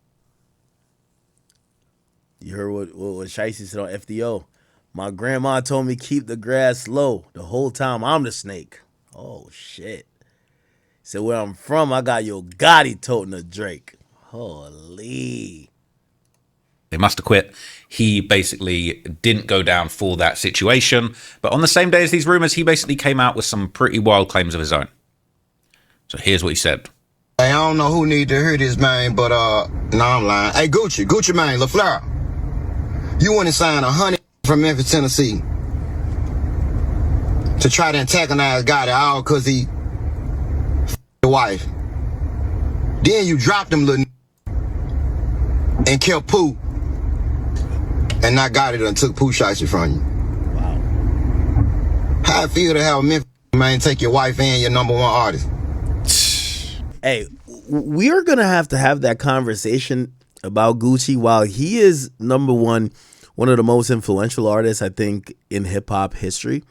Speaker 1: You heard what Shiesty said on FDO. My grandma told me keep the grass low. The whole time I'm the snake. Oh, shit. He said, where I'm from, I got Yo Gotti toting a Drake. Holy.
Speaker 3: They must have quit. He basically didn't go down for that situation. But on the same day as these rumors, he basically came out with some pretty wild claims of his own. So here's what he said.
Speaker 2: Hey, I don't know who need to hear this, man, but, no, I'm lying. Hey, Gucci Mane, LaFleur, you went and signed 100 from Memphis, Tennessee to try to antagonize Gotti all because he the wife. Then you dropped him, little and killed Pooh. And not Gotti done took Pooh Shiesty from you. Wow. How I feel to have a Memphis man take your wife and your #1 artist?
Speaker 1: Hey, we are going to have that conversation about Gucci. While he is #1, one of the most influential artists, I think, in hip-hop history,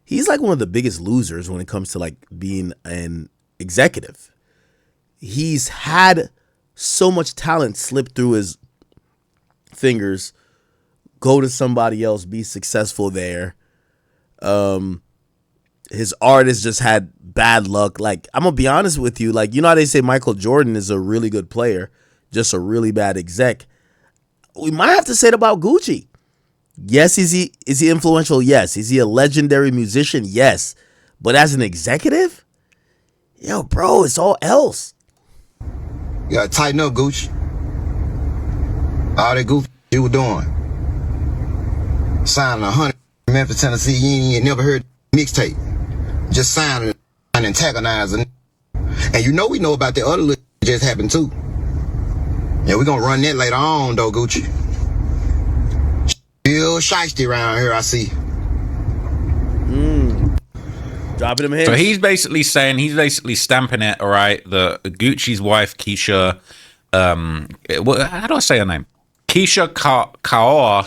Speaker 1: he's like one of the biggest losers when it comes to like being an executive. He's had so much talent slip through his fingers, go to somebody else, be successful there. His artists just had bad luck. Like, I'm gonna be honest with you, like, you know how they say Michael Jordan is a really good player, just a really bad exec? We might have to say it about Gucci. Yes, is he influential? Yes. Is he a legendary musician? Yes. But as an executive, yo, bro, it's all else.
Speaker 2: You gotta tighten up, Gucci. All that goofy you were doing. Signing 100 Memphis, Tennessee, you ain't never heard mixtape. Just signing and antagonizing. And you know we know about the other little just happened too. Yeah, we're gonna run that later on though, Gucci. Real shiesty around here, I see.
Speaker 1: Dropping him here.
Speaker 3: So he's basically stamping it, all right, the Gucci's wife, Keisha, how do I say her name? Keisha Kaora.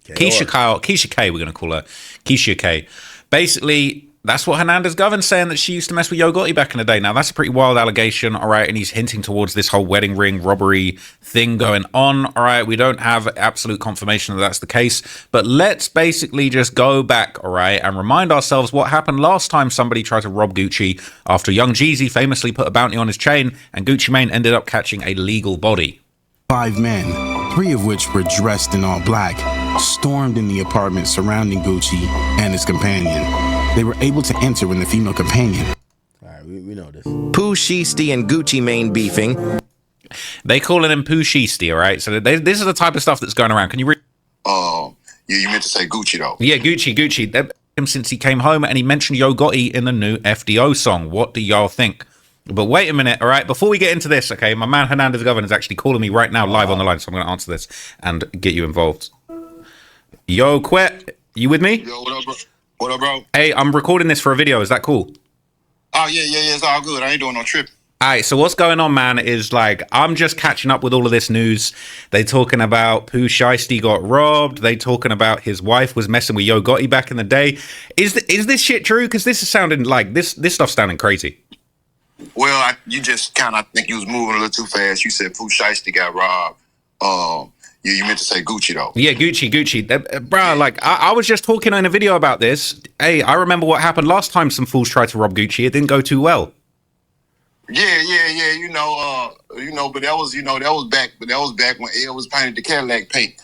Speaker 3: Keisha K, we're going to call her. Keisha K. Basically, that's what Hernandez Govan's saying, that she used to mess with Yo Gotti back in the day. Now, that's a pretty wild allegation, all right, and he's hinting towards this whole wedding ring robbery thing going on, all right? We don't have absolute confirmation that that's the case, but let's basically just go back, all right, and remind ourselves what happened last time somebody tried to rob Gucci after Young Jeezy famously put a bounty on his chain, and Gucci Mane ended up catching a legal body.
Speaker 6: 5 men, 3 of which were dressed in all black, stormed in the apartment surrounding Gucci and his companion. They were able to enter when the female companion.
Speaker 1: All right, we know this.
Speaker 9: Pooh Shiesty and Gucci Mane beefing.
Speaker 3: They calling him Pooh Shiesty, all right? So this is the type of stuff that's going around. Can you read?
Speaker 2: You meant to say Gucci though.
Speaker 3: Yeah, Gucci. They've him since he came home, and he mentioned Yo Gotti in the new FDO song. What do y'all think? But wait a minute, all right? Before we get into this, okay, my man Hernandez Govan is actually calling me right now live on the line, so I'm going to answer this and get you involved. Yo, Quet, you with me?
Speaker 2: Yo, what up, bro? What up, bro?
Speaker 3: Hey, I'm recording this for a video. Is that cool?
Speaker 2: Oh yeah, it's all good. I ain't doing no tripping.
Speaker 3: All right, so what's going on, man, is like, I'm just catching up with all of this news. They talking about Pooh Shiesty got robbed. They talking about his wife was messing with Yo Gotti back in the day. Is this shit true? Because this is sounding like, this stuff's sounding crazy.
Speaker 2: Well, you just kind of think you was moving a little too fast. You said Pooh Shiesty got robbed. You meant to say Gucci, though.
Speaker 3: Yeah, Gucci. Bro, like, I was just talking in a video about this. Hey, I remember what happened last time some fools tried to rob Gucci. It didn't go too well.
Speaker 2: Yeah. But that was back when Ed was painted the Cadillac paint.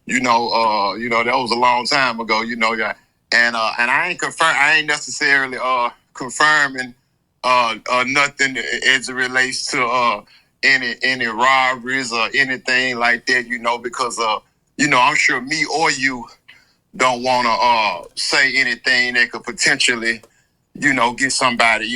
Speaker 2: That was a long time ago. Yeah. And I ain't necessarily confirming nothing as it relates to any robberies or anything like that. Because I'm sure me or you don't want to say anything that could potentially get somebody,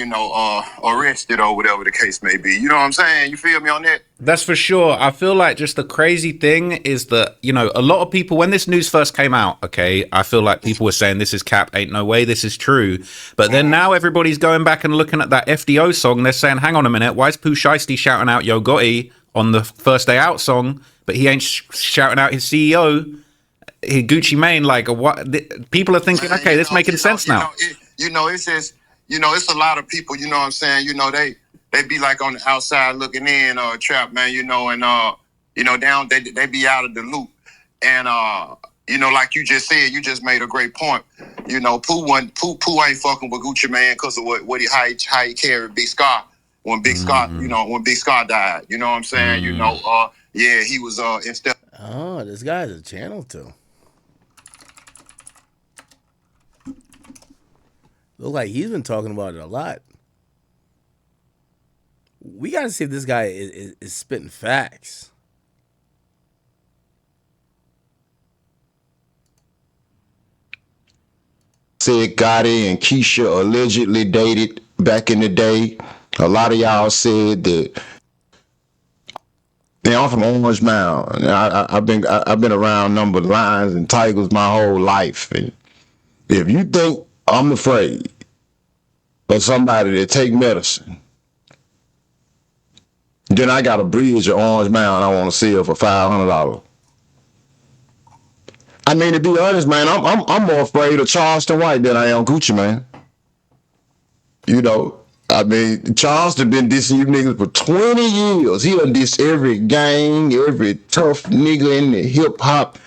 Speaker 2: arrested or whatever the case may be. You know what I'm saying? You feel me on that?
Speaker 3: That's for sure. I feel like just the crazy thing is that, a lot of people, when this news first came out, okay, I feel like people were saying this is cap, ain't no way this is true. But then now everybody's going back and looking at that FDO song. They're saying, hang on a minute, why is Pooh Shiesty shouting out Yo Gotti on the First Day Out song, but he ain't shouting out his CEO, Gucci Mane? Like, what? People are thinking, okay, this making sense now.
Speaker 2: It's just, it's a lot of people, you know what I'm saying? They be like on the outside looking in, Trap, man, down, they be out of the loop. And, like you just said, you just made a great point. Pooh ain't fucking with Gucci Mane because of how he carried Big Scar when Big Scar, when Big Scar died. You know what I'm saying? He was, instead.
Speaker 1: Oh, this guy's a channel too. Look like he's been talking about it a lot. We got to see if this guy is spitting facts.
Speaker 2: Said Gotti and Keisha allegedly dated back in the day. A lot of y'all said that. Yeah, I'm from Orange Mound. I've been around number lions and tigers my whole life. And if you think I'm afraid of somebody that take medicine, then I got a bridge at Orange Mound I want to sell for $500. I mean, to be honest, man, I'm more afraid of Charleston White than I am Gucci, man. I mean, Charleston been dissing you niggas for 20 years. He done diss every gang, every tough nigga in the hip hop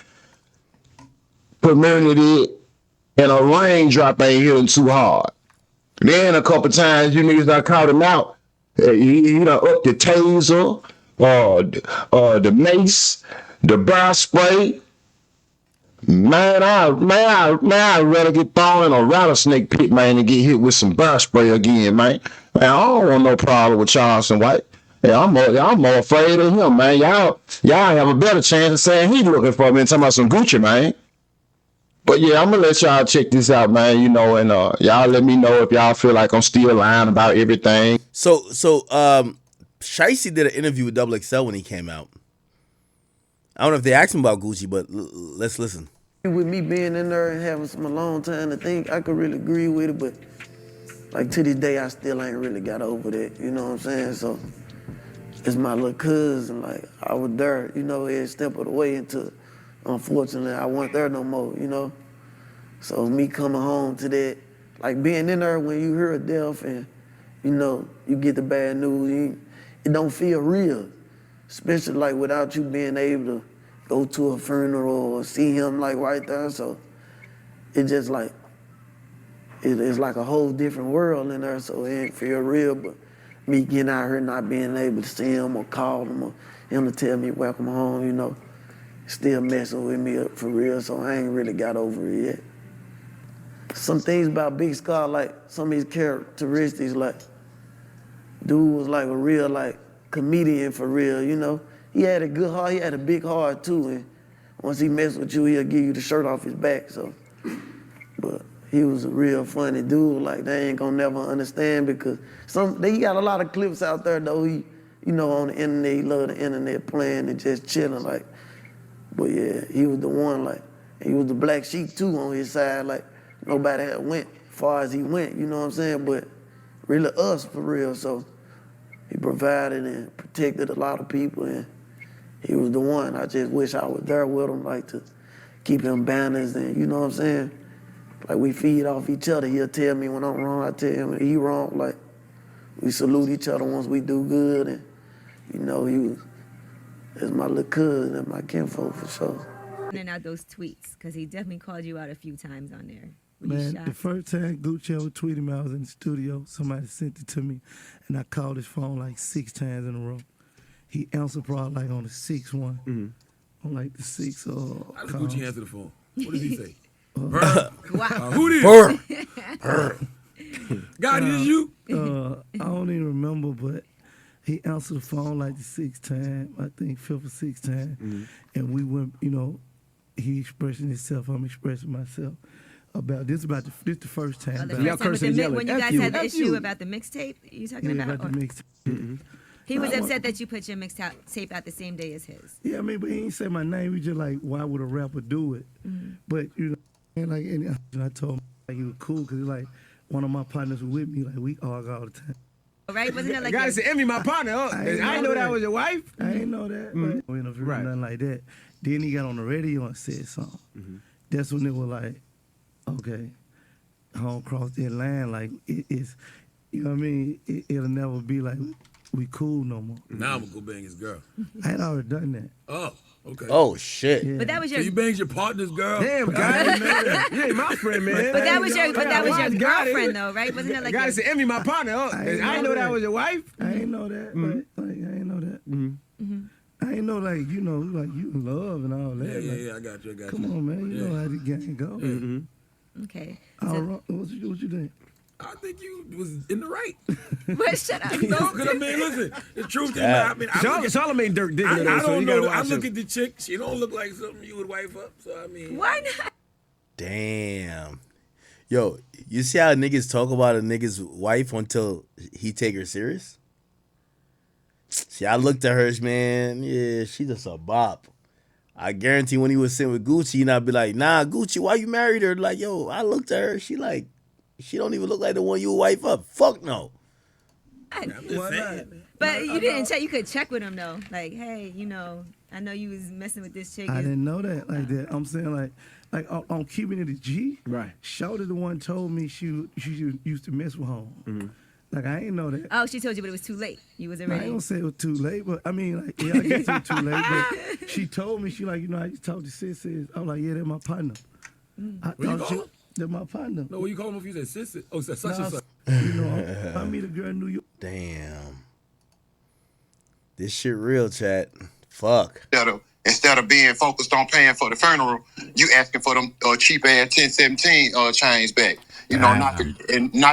Speaker 2: community, and a raindrop ain't hitting too hard. Then a couple times you niggas done caught him out. He done up the taser, the mace, the bar spray. Man, I'd rather get thrown in a rattlesnake pit, man, and get hit with some bar spray again, man. Man, I don't want no problem with Charleston White. Yeah, I'm more afraid of him, man. Y'all have a better chance of saying he looking for me and talking about some Gucci, man. But yeah, I'm gonna let y'all check this out, man. And y'all let me know if y'all feel like I'm still lying about everything.
Speaker 1: So Shiesty did an interview with Double XL when he came out. I don't know if they asked him about Gucci, but let's listen.
Speaker 8: With me being in there and having some alone time to think, I could really agree with it, but like to this day, I still ain't really got over that. You know what I'm saying? So it's my little cousin. Like I was there, every step of the way until, unfortunately, I wasn't there no more. So me coming home to that, like being in there when you hear a death and you get the bad news, it don't feel real. Especially like without you being able to go to a funeral or see him like right there. So it just like, it's like a whole different world in there. So it ain't feel real, but me getting out here not being able to see him or call him or him to tell me welcome home, still messing with me up for real. So I ain't really got over it yet. Some things about Big Scar, like some of his characteristics, like dude was like a real like comedian for real, He had a good heart, he had a big heart too, and once he messed with you, he'll give you the shirt off his back, so. But he was a real funny dude, like they ain't gonna never understand because he got a lot of clips out there though, he, on the internet, he love the internet playing and just chilling, like. But yeah, he was the one, like, he was the black sheep too on his side, like nobody had went far as he went, you know what I'm saying? But really us for real. So he provided and protected a lot of people, and he was the one. I just wish I was there with him, like to keep him balanced, and you know what I'm saying? Like we feed off each other. He'll tell me when I'm wrong, I tell him when he wrong. Like we salute each other once we do good, and you know, that's my little cousin and my kinfolk for sure.
Speaker 10: Sending out those tweets, because he definitely called you out a few times on there.
Speaker 11: Man, the first time Gucci ever tweeted me, I was in the studio. Somebody sent it to me, and I called his phone like 6 times in a row. He answered probably like on the 6th one. On like the 6th.
Speaker 12: How did Gucci answer the phone? What did he say?
Speaker 10: Wow.
Speaker 12: Who did? God, is you?
Speaker 11: I don't even remember, but he answered the phone like the 6th time, I think 5th or 6th time. And we went, you know, he expressing himself, I'm expressing myself. About this the first time.
Speaker 10: When you guys had the issue about the mixtape, you talking about?
Speaker 11: The mixtape.
Speaker 10: He was upset that you put your mixtape out the same day as his.
Speaker 11: Yeah, I mean, but he ain't say my name. He just like, why would a rapper do it? But you know, and I told him like he was cool because like one of my partners was with me. Like we argue all the time.
Speaker 10: Right? Wasn't it like
Speaker 5: guys say, Emmy, my partner. I didn't know that was your wife.
Speaker 11: I didn't know that. But interview nothing like that. Then he got on the radio and said something. That's when it was like, okay, I don't cross that line. Like it's, you know what I mean? It'll never be like we cool no more.
Speaker 12: Now I'm gonna go bang his girl.
Speaker 11: I had already done that.
Speaker 12: Oh, okay.
Speaker 1: Oh shit.
Speaker 11: Yeah.
Speaker 10: But that was your.
Speaker 12: So you banged your partner's girl?
Speaker 5: Damn, guy. You ain't my friend, man.
Speaker 10: But that was your girlfriend though, right? Wasn't it like?
Speaker 5: Guy said, Emmy, my partner. I didn't know that was your wife.
Speaker 11: I ain't know that. But like I ain't know that. I ain't know like you in love and all that.
Speaker 12: Yeah, I got you.
Speaker 11: Come on, man. You know how the game go.
Speaker 10: Okay.
Speaker 11: What you think?
Speaker 12: I think you was in the right.
Speaker 10: But shut up.
Speaker 12: No, because I mean, listen, the truth is, I mean,
Speaker 5: Charlamagne Dirk Diggler.
Speaker 12: I don't know. I look at the chick. She don't look like something you would wife up. So I mean,
Speaker 10: why not?
Speaker 1: Damn. Yo, you see how niggas talk about a nigga's wife until he take her serious? See, I looked at her, man. Yeah, she just a bop. I guarantee when he was sitting with Gucci, he not be like, nah, Gucci, why you married her? Like, yo, I looked at her. She don't even look like the one you wife up. Fuck no.
Speaker 10: But you didn't check. You could check with him though. Like, hey, you know, I know you was messing with this chick.
Speaker 11: I didn't know that like that. I'm saying like on keeping it a G.
Speaker 5: Right.
Speaker 11: Shawty the one told me she used to mess with home. Like I ain't know that.
Speaker 10: Oh, she told you, but it was too late. You was already.
Speaker 11: I don't say it was too late, but I mean, like, yeah, I guess it was too late. But she told me, she like, you know, I used to talk to sis. I was like, yeah, they're my partner. I thought they're my partner.
Speaker 12: No, what you call them if you say sis? Oh, such and such.
Speaker 11: You know, I meet a girl in New York.
Speaker 1: Damn. This shit real, chat. Fuck.
Speaker 2: Instead of being focused on paying for the funeral, you asking for them cheap ass 1017 chains back. You know, not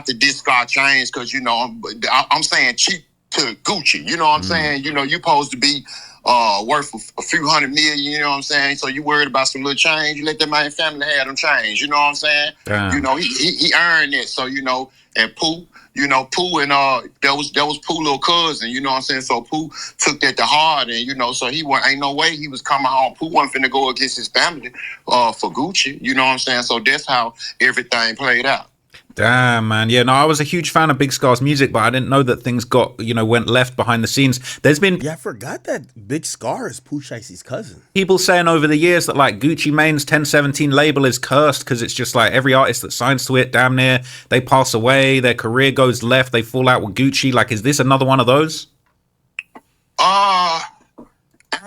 Speaker 2: the discard chains, because you know I'm saying cheap to Gucci. You know what I'm saying? You know, you supposed to be worth a few $100 million. You know what I'm saying? So you worried about some little change? You let that man family have them change. You know what I'm saying? You know, he earned it. So you know, and Pooh. You know, Pooh and that was Pooh little cousin, you know what I'm saying? So Pooh took that to heart, and you know, so ain't no way he was coming home. Pooh wasn't finna go against his family for Gucci, you know what I'm saying? So that's how everything played out.
Speaker 3: Damn, man. Yeah, no, I was a huge fan of Big Scar's music, but I didn't know that things went left behind the scenes. There's been...
Speaker 1: Yeah, I forgot that Big Scar is Pooh Shiesty's cousin.
Speaker 3: People saying over the years that, like, Gucci Mane's 1017 label is cursed because it's just, like, every artist that signs to it, damn near, they pass away, their career goes left, they fall out with Gucci. Like, is this another one of those?
Speaker 2: I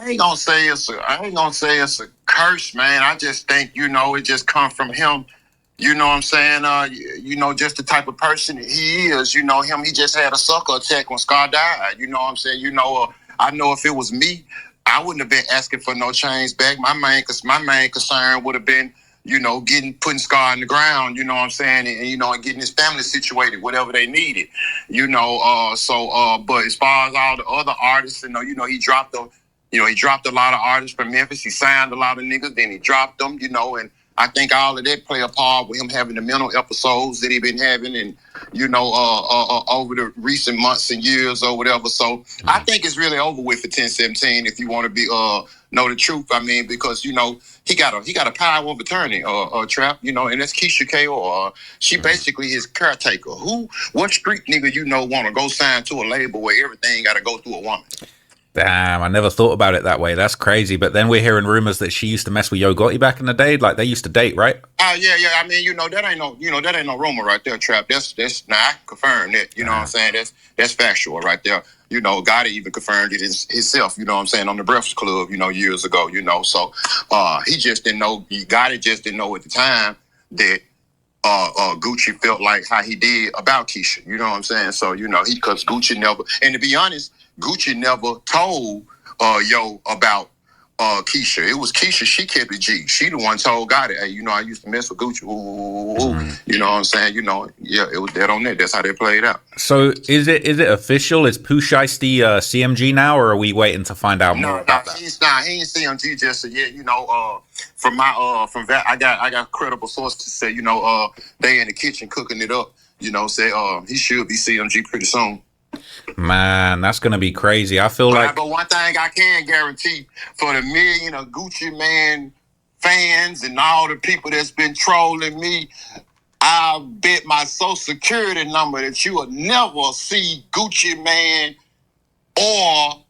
Speaker 2: ain't gonna say it's a curse, man. I just think, you know, it just come from him. You know what I'm saying? You know, just the type of person he is. You know him. He just had a sucker attack when Scar died. You know what I'm saying? You know, I know if it was me, I wouldn't have been asking for no change back. My main concern would have been, you know, putting Scar in the ground. You know what I'm saying? And you know, and getting his family situated, whatever they needed. You know, but as far as all the other artists, you know, he dropped a lot of artists from Memphis. He signed a lot of niggas, then he dropped them. You know, and I think all of that play a part with him having the mental episodes that he been having, and over the recent months and years or whatever. So I think it's really over with for 1017. If you want to be know the truth, I mean, because he got a power of attorney, Trap, and that's Keisha K.O. She basically his caretaker. What street nigga want to go sign to a label where everything got to go through a woman?
Speaker 3: Damn, I never thought about it that way. That's crazy. But then we're hearing rumors that she used to mess with Yo Gotti back in the day. Like they used to date, right?
Speaker 2: Yeah. I mean, that ain't no rumor right there, Trap. That's I can confirm that. You know what I'm saying? That's factual right there. Gotti even confirmed it himself. You know what I'm saying, on the Breakfast Club. Years ago. So he just didn't know. Gotti just didn't know at the time that Gucci felt like how he did about Keisha. You know what I'm saying? So because Gucci never, and to be honest, Gucci never told Yo about Keisha. It was Keisha. She kept it G. She the one told Gotti, hey, I used to mess with Gucci. You know what I'm saying? Yeah, it was dead on that. That's how they played out.
Speaker 3: So is it official? Is Pooh Shiesty CMG now, or are we waiting to find out more about that?
Speaker 2: He ain't CMG just yet. From that, I got credible sources to say, they in the kitchen cooking it up. Say he should be CMG pretty soon.
Speaker 3: Man, that's gonna be crazy. I feel
Speaker 2: but one thing I can guarantee for the million of Gucci Man fans and all the people that's been trolling me, I bet my social security number that you will never see Gucci Man or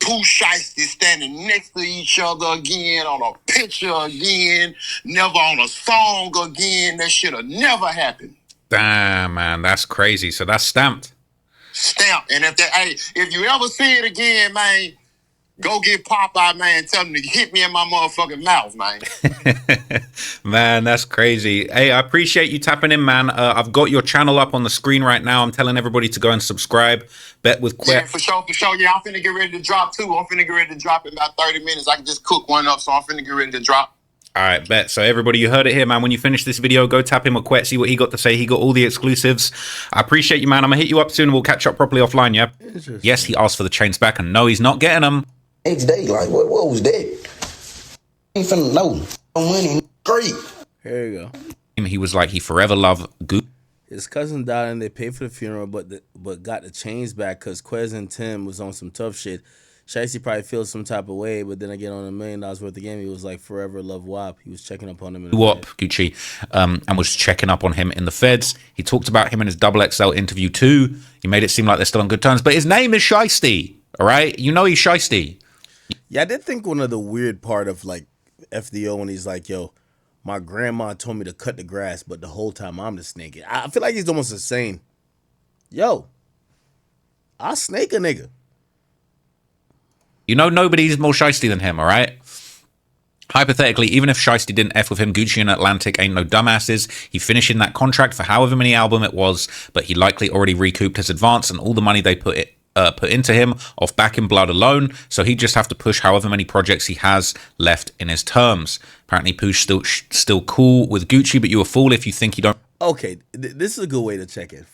Speaker 2: Pooh Shiesty standing next to each other again, on a picture again, never on a song again. That shit'll never happen.
Speaker 3: Damn, man, that's crazy. So that's stamped.
Speaker 2: And if you ever see it again, man, go get Popeye, man, tell him to hit me in my motherfucking mouth, man.
Speaker 3: Man, that's crazy. Hey, I appreciate you tapping in, man. I've got your channel up on the screen right now. I'm telling everybody to go and subscribe. Bet with Quet.
Speaker 2: Yeah, for sure. Yeah, I'm finna get ready to drop too. I'm finna get ready to drop in about 30 minutes. I can just cook one up, so I'm finna get ready to drop.
Speaker 3: All right, bet. So everybody, you heard it here, man. When you finish this video, go tap him with Quet, see what he got to say. He got all the exclusives. I appreciate you, man. I'm going to hit you up soon. We'll catch up properly offline, yeah? Yes, he asked for the chains back, and no, he's not getting them.
Speaker 13: Next day, like, what was that? Ain't finna know. Money, great.
Speaker 1: Here you go.
Speaker 3: He was like, he forever loved Gucci.
Speaker 1: His cousin died and they paid for the funeral, but got the chains back because Quez and Tim was on some tough shit. Shiesty probably feels some type of way, but then again, on $1 million worth of game, he was like forever love WAP. He was checking up on him in the
Speaker 3: WAP, Gucci, and was checking up on him in the feds. He talked about him in his XXL interview too. He made it seem like they're still on good terms, but his name is Shiesty, all right? He's Shiesty.
Speaker 1: Yeah, I did think one of the weird part of like FDO when he's like, yo, my grandma told me to cut the grass, but the whole time I'm the snake. I feel like he's almost saying, yo, I'll snake a nigga.
Speaker 3: Nobody's more Shiesty than him, all right? Hypothetically, even if Shiesty didn't F with him, Gucci and Atlantic ain't no dumbasses. He finished in that contract for however many album it was, but he likely already recouped his advance and all the money they put into him off Back in Blood alone, so he'd just have to push however many projects he has left in his terms. Apparently, Pooh's still cool with Gucci, but you're a fool if you think he don't...
Speaker 1: Okay, this is a good way to check it.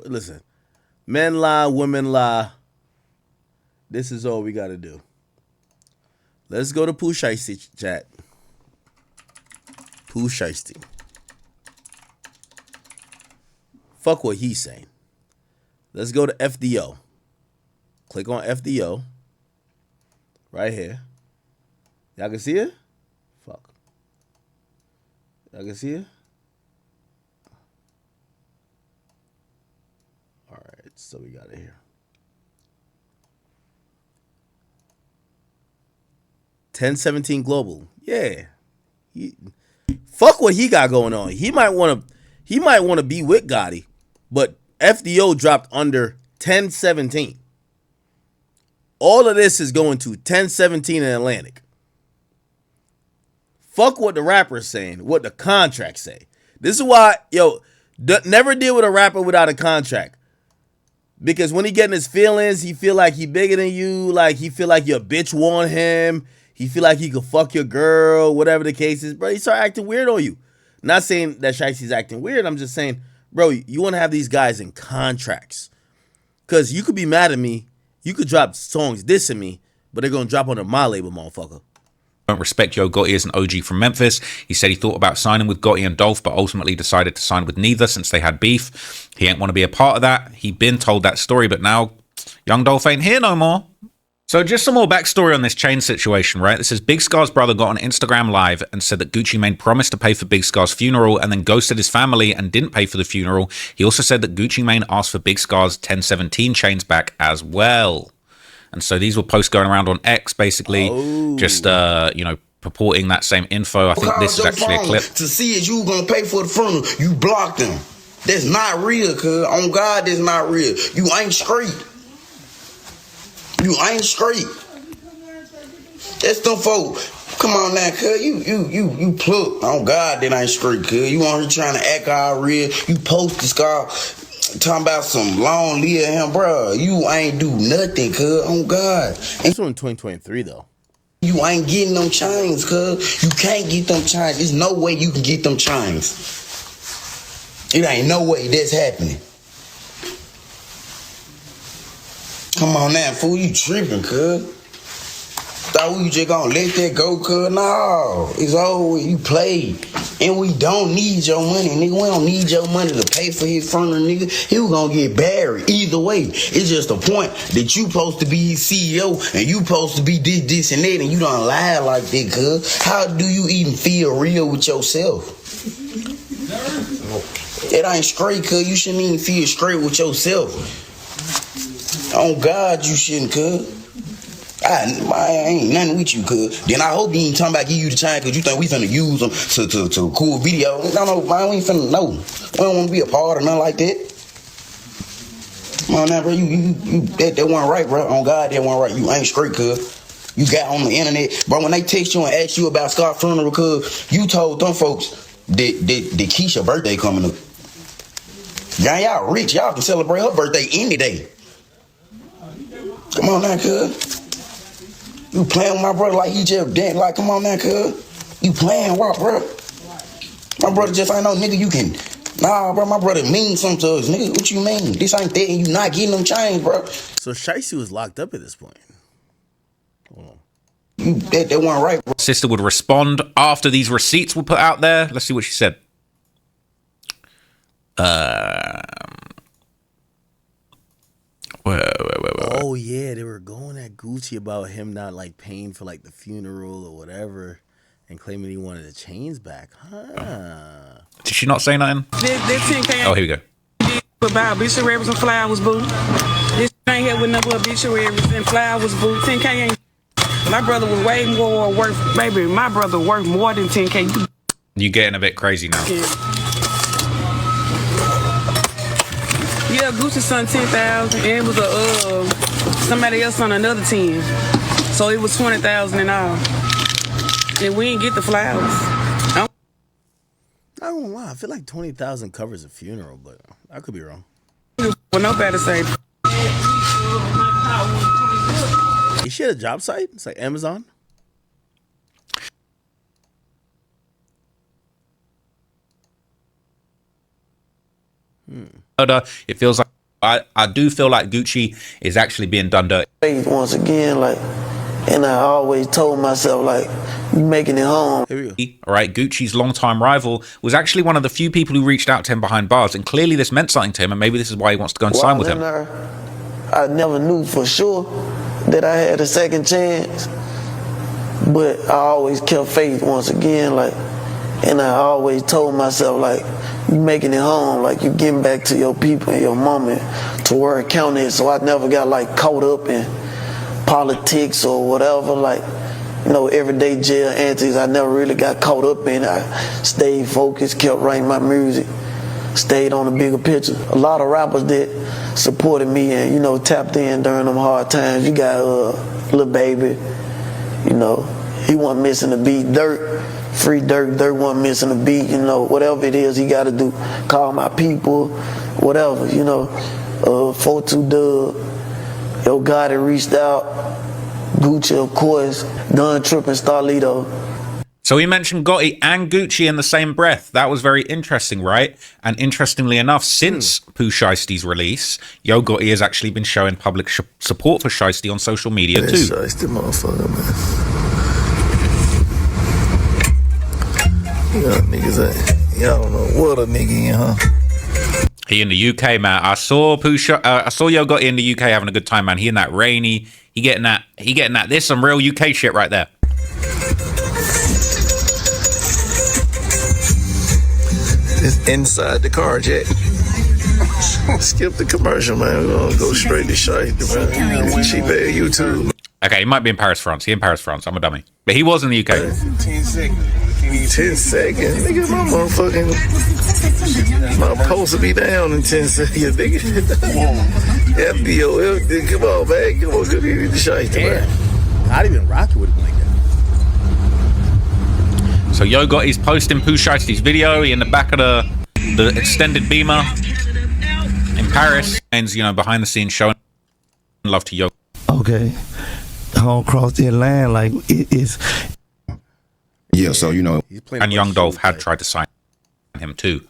Speaker 1: Listen, men lie, women lie. This is all we got to do. Let's go to Pooh Shiesty chat. Pooh Shiesty. Fuck what he's saying. Let's go to FDO. Click on FDO. Right here. Y'all can see it? Fuck. Y'all can see it? Alright, so we got it here. 1017 Global. Yeah. Fuck what he got going on. He might want to be with Gotti, but FDO dropped under 1017. All of this is going to 1017 in Atlantic. Fuck what the rapper's saying, what the contracts say. This is why, never deal with a rapper without a contract. Because when he getting his feelings, he feel like he bigger than you, like he feel like your bitch want him. He feel like he could fuck your girl, whatever the case is, bro. He start acting weird on you. Not saying that Shiesty's acting weird. I'm just saying, bro, you want to have these guys in contracts. Because you could be mad at me. You could drop songs dissing me, but they're going to drop under my label, motherfucker.
Speaker 3: don't respect Yo Gotti as an OG from Memphis. He said he thought about signing with Gotti and Dolph, but ultimately decided to sign with neither since they had beef. He ain't want to be a part of that. He been told that story, but now young Dolph ain't here no more. So just some more backstory on this chain situation, right? This is Big Scar's brother got on Instagram Live and said that Gucci Mane promised to pay for Big Scar's funeral and then ghosted his family and didn't pay for the funeral. He also said that Gucci Mane asked for Big Scar's 1017 chains back as well. And so these were posts going around on X, basically, just, you know, purporting that same info. I think this is actually a clip.
Speaker 13: To see if you gonna pay for the funeral, you blocked them. That's not real, cuz. On God, that's not real. You ain't straight. You ain't straight. That's them folk. Come on now, cuz. You plucked. On God, that ain't straight, cuz. You on here trying to act all real. You post this guy talking about some long live him, bro. You ain't do nothing, cuz. On God.
Speaker 1: This one in 2023, though.
Speaker 13: You ain't getting them chains, cuz. You can't get them chains. There's no way you can get them chains. It ain't no way that's happening. Come on now, fool, you tripping, cuz. Thought we just gonna let that go, cuz. No, it's over. You played. And we don't need your money, nigga. We don't need your money to pay for his funeral, nigga. He was gonna get buried. Either way, it's just a point that you supposed to be his CEO and you supposed to be this, and that, and you don't lie like that, cuz. How do you even feel real with yourself? It ain't straight, cuz. You shouldn't even feel straight with yourself. On God, you shouldn't, cuz. I ain't nothing with you, cuz. Then I hope you ain't talking about give you the chain because you think we finna use them to cool video. No, man, we ain't finna know. We don't want to be a part of nothing like that. Come on now, bro. That wasn't right, bro. On God, that wasn't right. You ain't straight, cuz. You got on the internet. Bro, when they text you and ask you about Scar's funeral, cuz, you told them folks that Keisha's birthday coming up. Y'all rich. Y'all can celebrate her birthday any day. Come on now, cuz. You playing with my brother like he just dead. Like, come on now, cuz. You playing what, bro? My brother just ain't no nigga you can. Nah, bro, my brother mean something to us, nigga. What you mean? This ain't that and you not getting them chains, bro.
Speaker 1: So Shiesty was locked up at this point.
Speaker 13: That wasn't right, bro.
Speaker 3: Sister would respond after these receipts were put out there. Let's see what she said. Whoa.
Speaker 1: Oh yeah, they were going at Gucci about him not like paying for like the funeral or whatever, and claiming he wanted the chains back. Huh?
Speaker 3: Did she not say nothing? Oh, here we go.
Speaker 14: About obituaries and flowers, boo. This ain't here with no obituaries and flowers, boo. 10K ain't. My brother was way more worth. Baby, my brother worth more than 10K.
Speaker 3: You getting a bit crazy now.
Speaker 14: Yeah, Gucci's son 10,000, and it was somebody else on another 10. So it was 20,000 in all. And we didn't get the flowers.
Speaker 1: I don't know. I feel like 20,000 covers a funeral, but I could be wrong.
Speaker 14: Well, nobody say.
Speaker 1: Is she at a job site? It's like Amazon.
Speaker 3: It feels like I do feel like Gucci is actually being done dirty.
Speaker 8: Once again, like, and I always told myself, like, you making it home.
Speaker 3: All right, Gucci's longtime rival was actually one of the few people who reached out to him behind bars, and clearly this meant something to him, and maybe this is why he wants to go and sign with him.
Speaker 8: I never knew for sure that I had a second chance, but I always kept faith once again, like, and I always told myself, like, you making it home, like you getting back to your people and your mama to where it counted. So I never got like caught up in politics or whatever, like, you know, everyday jail antics. I never really got caught up in it. I stayed focused, kept writing my music, stayed on the bigger picture. A lot of rappers that supported me and, you know, tapped in during them hard times. You got Lil Baby, you know, he wasn't missing a beat. Free Dirt wasn't missing a beat, you know, whatever it is he got to do. Call my people, whatever, you know. 42 Dub, Yo Gotti reached out. Gucci, of course. Gun Trippin' Starlito.
Speaker 3: So he mentioned Gotti and Gucci in the same breath. That was very interesting, right? And interestingly enough, since Pooh Shiesty's release, Yo Gotti has actually been showing public support for Shiesty on social media too.
Speaker 15: Shiesty motherfucker, man. Yeah, niggas, y'all don't know what a nigga in, huh?
Speaker 3: He in the UK, man. I saw I saw Yo Gotti in the UK having a good time, man. He in that rainy. He getting that. There's some real UK shit right there.
Speaker 15: It's inside the car, Jack. Skip the commercial, man. We're gonna go straight to shite, man. Cheap ass YouTube.
Speaker 3: Okay, he might be in Paris, France. He in Paris, France. I'm a dummy. But he was in the UK.
Speaker 15: 10 seconds. 10 seconds. Nigga, my motherfucking... My post will be down in 10 seconds, nigga. FDO, come on, man. Come on, go get the shite, man.
Speaker 1: Not even Rocky would have been like that.
Speaker 3: So Yo Gotti's posting Pooh Shiesty's video. He in the back of the extended Beamer in Paris. And, you know, behind the scenes showing love to Yo.
Speaker 11: Okay. Home cross that line, like, it's...
Speaker 2: Yeah, so, you know...
Speaker 3: And Young Dolph had tried to sign him, too.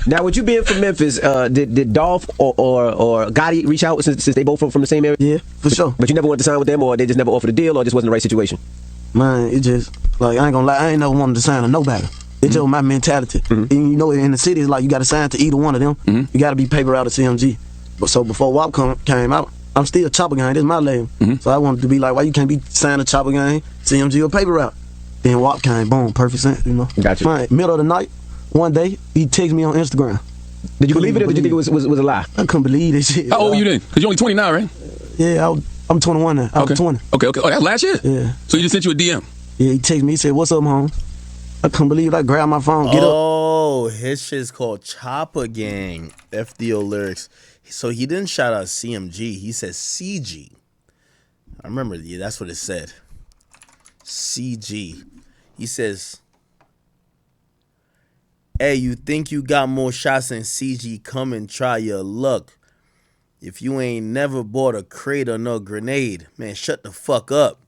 Speaker 16: Now, with you being from Memphis, did Dolph or Gotti reach out since they both from the same area?
Speaker 8: Yeah, for sure.
Speaker 16: But you never wanted to sign with them, or they just never offered a deal, or just wasn't the right situation?
Speaker 8: Man, it just, like, I ain't gonna lie, I ain't never wanted to sign to nobody. It's just my mentality. And you know, in the city, it's like you gotta sign to either one of them. You gotta be paper out of CMG. But so before WAP came out, I'm still Chopper Gang, this is my label. So I wanted to be like, why you can't be signed to Chopper Gang, CMG, or paper route? Then WAP came, boom, perfect sense, you know.
Speaker 16: Gotcha.
Speaker 8: Man, middle of the night, one day, he texted me on Instagram.
Speaker 16: Did you believe it, or did you think it was a lie?
Speaker 8: I couldn't believe this shit.
Speaker 17: How old are you then? Because you're only 20 now, right?
Speaker 8: Yeah, I'm 21 now. I was 20.
Speaker 17: Okay. Oh, that's last year?
Speaker 8: Yeah.
Speaker 17: So he just sent you a DM?
Speaker 8: Yeah, he texted me, he said, what's up, home? I couldn't believe it. I grabbed my phone, get up.
Speaker 1: Oh, his shit's called Chopper Gang, FDO lyrics. So he didn't shout out CMG, he said CG. I remember, yeah, that's what it said. CG. He says, hey, you think you got more shots than CG? Come and try your luck. If you ain't never bought a crate or no grenade, man, shut the fuck up.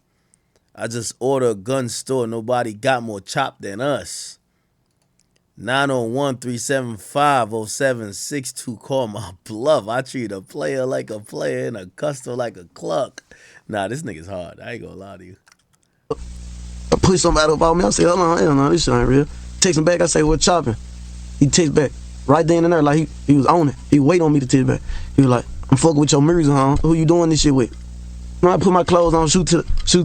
Speaker 1: I just ordered a gun store. Nobody got more chop than us. 901-375-0762. Call my bluff. I treat a player like a player and a customer like a cluck. Nah, this nigga's hard. I ain't gonna lie to you.
Speaker 8: I push somebody up on me. I say, hold on, hell no, this shit ain't real. Text him back. I say, what chopping? He text back. Right then and there, like he was on it. He wait on me to text back. He was like, I'm fucking with your music, huh? Who you doing this shit with? When I put my clothes on, shoot to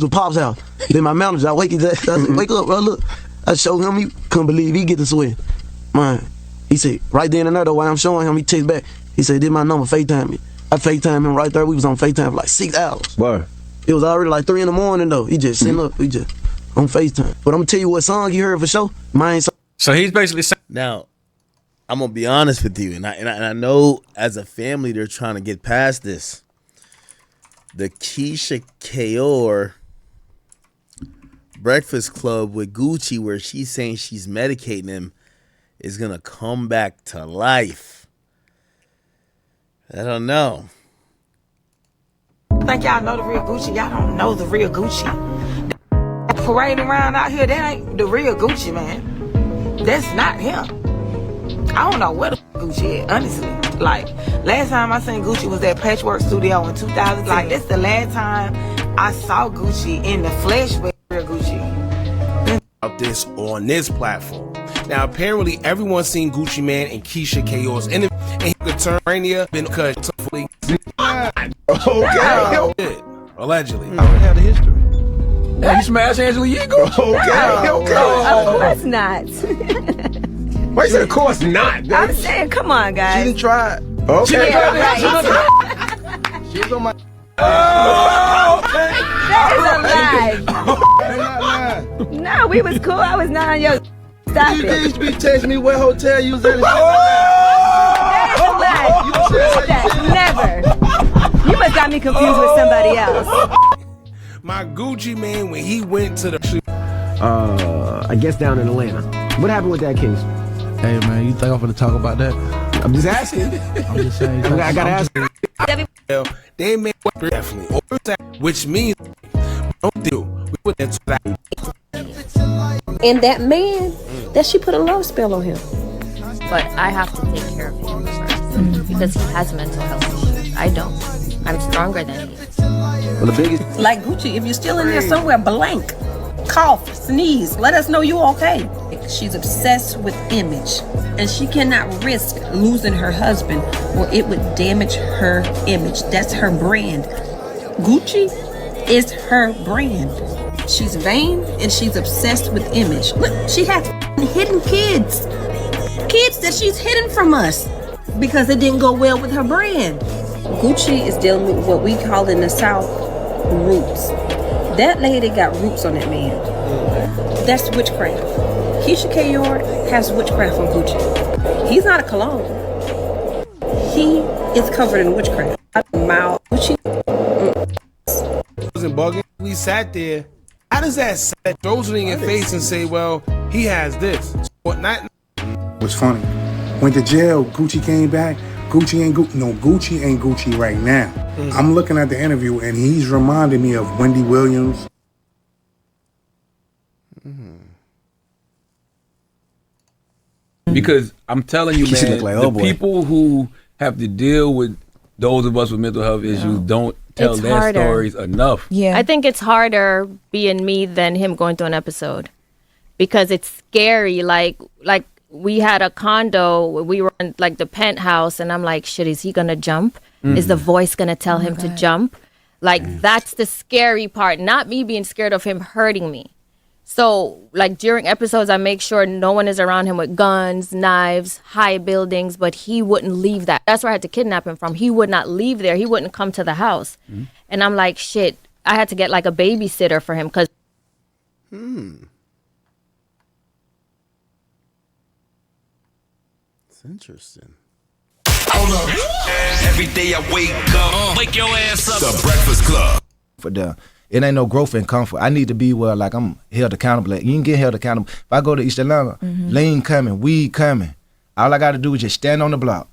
Speaker 8: Pop's house. Then my manager, I wake his ass. I said, wake up, bro, look. I showed him, he couldn't believe he get the sweat. Man, he said, right then and there, though, while I'm showing him, he text back. He said, this my number, FaceTime me. I FaceTime him right there. We was on FaceTime for like 6 hours.
Speaker 16: Word.
Speaker 8: It was already like 3 in the morning, though. He just sitting up, he just on FaceTime. But I'm gonna tell you what song he heard for sure. Mine song.
Speaker 3: So he's basically saying,
Speaker 1: now, I'm gonna be honest with you, and I know as a family they're trying to get past this. The Keisha Kaur Breakfast Club with Gucci, where she's saying she's medicating him, is gonna come back to life. I don't know.
Speaker 14: Think y'all know the real Gucci? Y'all don't know the real Gucci. Parading around out here, that ain't the real Gucci, man. That's not him. I don't know where the Gucci is, honestly. Like, last time I seen Gucci was at Patchwork Studio in 2000. Like, that's the last time I saw Gucci in the flesh with real Gucci.
Speaker 23: About this on this platform. Now, apparently, everyone's seen Gucci Man and Keisha Kaur's interview, and he could turn Rainier been cut. Okay. Allegedly.
Speaker 11: I don't have the history.
Speaker 17: Hey, you smash Angela Yee, go.
Speaker 10: Of course not.
Speaker 23: Why you said of course not?
Speaker 10: I'm saying, come on, guys.
Speaker 11: She didn't try it.
Speaker 23: Okay.
Speaker 10: Yeah, right.
Speaker 11: She was on my...
Speaker 10: That is a lie.
Speaker 11: I'm not lying.
Speaker 10: No, we was cool. I was not on your... Stop
Speaker 11: You
Speaker 10: it.
Speaker 11: used to be texting me what hotel you was at.
Speaker 10: That is a lie. Never. You must got me confused with somebody else.
Speaker 23: My Gucci Man, when he went to the shoot.
Speaker 16: I guess down in Atlanta. What happened with that case?
Speaker 11: Hey, man, you think I'm gonna talk about that?
Speaker 16: I'm just asking.
Speaker 11: I'm just saying.
Speaker 16: I gotta ask.
Speaker 23: They made definitely, which means don't do. We put that to that.
Speaker 25: And that man, that she put a love spell on him.
Speaker 26: But I have to take care of him first because he has mental health issues. I don't. I'm stronger than he is.
Speaker 16: Well, the biggest.
Speaker 14: Like Gucci, if you're still in there somewhere blank,
Speaker 25: cough, sneeze, let us know you okay. She's obsessed with image, and she cannot risk losing her husband or it would damage her image. That's her brand. Gucci is her brand. She's vain and she's obsessed with image. Look, she has hidden kids that she's hidden from us because it didn't go well with her brand. Gucci is dealing with what we call in the South roots. That lady got roots on that man. That's witchcraft. Keisha Kayor has witchcraft on Gucci. He's not a cologne. He is covered in witchcraft. Mouth Gucci.
Speaker 23: Wasn't bugging. We sat there. How does that set throws it in your face and say, well, he has this? What not?
Speaker 4: What's funny? Went to jail. Gucci came back. Gucci ain't Gucci right now. I'm looking at the interview and he's reminding me of Wendy Williams.
Speaker 17: Because I'm telling you,
Speaker 16: She
Speaker 17: man,
Speaker 16: look like
Speaker 17: the
Speaker 16: old boy.
Speaker 17: people who have to deal with those of us with mental health issues don't tell
Speaker 26: It's
Speaker 17: their
Speaker 26: harder.
Speaker 17: stories enough.
Speaker 26: I think it's harder being me than him going through an episode because it's scary. Like we had a condo, we were in like the penthouse, and I'm like, shit, is he gonna jump? Is the voice gonna tell him to jump? Like that's the scary part, not me being scared of him hurting me. So like during episodes, I make sure no one is around him with guns, knives, high buildings, but he wouldn't leave that. That's where I had to kidnap him from. He would not leave there. He wouldn't come to the house. And I'm like, shit, I had to get like a babysitter for him because
Speaker 1: It's interesting.
Speaker 18: Every day I wake up, wake your ass up.
Speaker 5: The Breakfast Club. For them. It ain't no growth and comfort. I need to be where like I'm held accountable. You can get held accountable. If I go to East Atlanta, lean coming, weed coming. All I got to do is just stand on the block.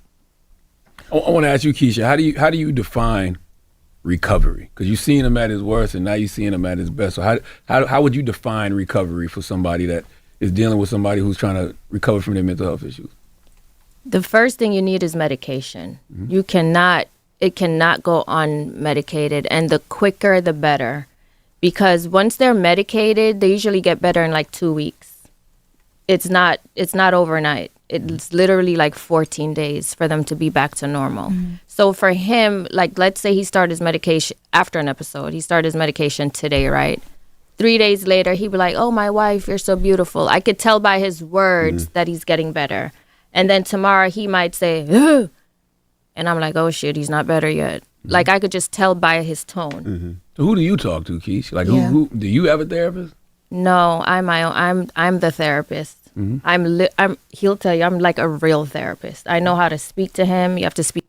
Speaker 17: I want to ask you, Keisha, how do you define recovery? Because you've seen him at his worst, and now you're seeing him at his best. So how would you define recovery for somebody that is dealing with somebody who's trying to recover from their mental health issues?
Speaker 26: the first thing you need is medication. It cannot go unmedicated, and the quicker the better, because once they're medicated, they usually get better in like 2 weeks. It's not overnight. It's literally like 14 days for them to be back to normal. So for him, like, let's say he started his medication after an episode. He started his medication today, right? 3 days later, he'd be like, "Oh, my wife, you're so beautiful." I could tell by his words that he's getting better. And then tomorrow he might say, "Ugh." And I'm like, "Oh shit, he's not better yet." Like, I could just tell by his tone.
Speaker 17: So who do you talk to, Keish? Like, who do you have a therapist?
Speaker 26: No, I'm my own. I'm the therapist. He'll tell you I'm like a real therapist. I know how to speak to him. You have to speak.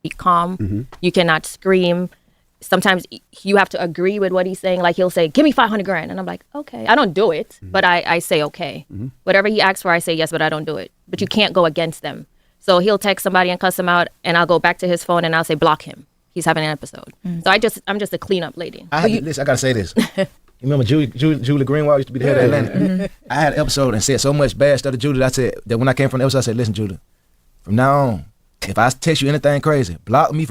Speaker 26: Be calm. You cannot scream. Sometimes you have to agree with what he's saying. Like, he'll say, "Give me 500 grand," and I'm like, "Okay." I don't do it, but I say okay. Whatever he asks for, I say yes, but I don't do it. But you can't go against them. So he'll text somebody and cuss him out, and I'll go back to his phone and I'll say, "Block him. He's having an episode." So I'm just a cleanup lady.
Speaker 5: I gotta say this. You remember Julie Greenwald used to be the head of Atlanta? I had an episode and said so much bad stuff to Julie. I said that when I came from the episode, I said, "Listen, Julie, from now on, if I text you anything crazy, block me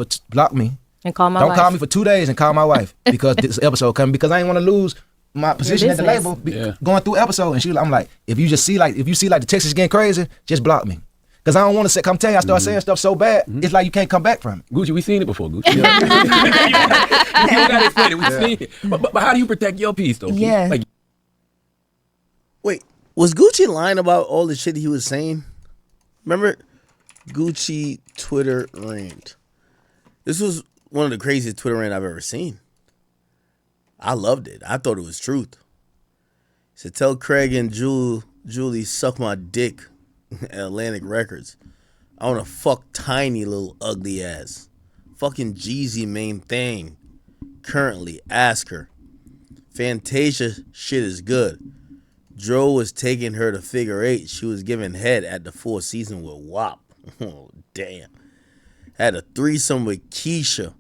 Speaker 26: and call my
Speaker 5: Don't
Speaker 26: wife.
Speaker 5: call me for 2 days and call my wife because this episode coming, because I ain't want to lose my position at the label going through episode." And I'm like, if you see like the text is getting crazy, just block me. Because I don't want to say, come tell you, I start saying stuff so bad, it's like you can't come back from it.
Speaker 17: Gucci, we seen it before, Gucci. You don't gotta explain it, we seen it. But how do you protect your peace, though?
Speaker 1: Yeah.
Speaker 17: Like,
Speaker 1: Wait, was Gucci lying about all the shit he was saying? Remember Gucci Twitter rant? This was one of the craziest Twitter rant I've ever seen. I loved it. I thought it was truth. He said, "Tell Craig and Julie suck my dick at Atlantic Records. I want to fuck tiny little ugly ass. Fucking Jeezy main thing. Currently, ask her. Fantasia shit is good. Dro was taking her to Figure 8. She was giving head at the Four Seasons with WAP. Oh, damn. Had a threesome with Keisha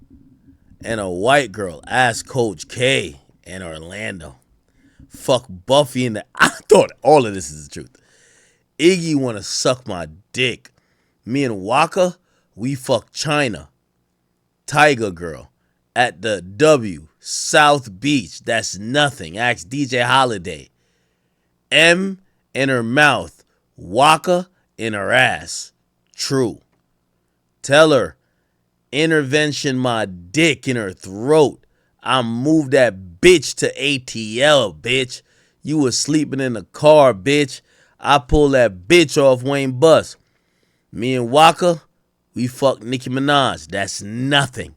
Speaker 1: and a white girl. Ask Coach K and Orlando. Fuck Buffy in the... I thought all of this is the truth. Iggy want to suck my dick. Me and Waka, we fuck China. Tiger Girl at the W South Beach. That's nothing. Ask DJ Holiday. M in her mouth. Waka in her ass. True. Tell her. Intervention my dick in her throat. I moved that bitch to ATL, bitch. You was sleeping in the car, bitch. I pulled that bitch off Wayne Bus. Me and Waka, we fucked Nicki Minaj. That's nothing.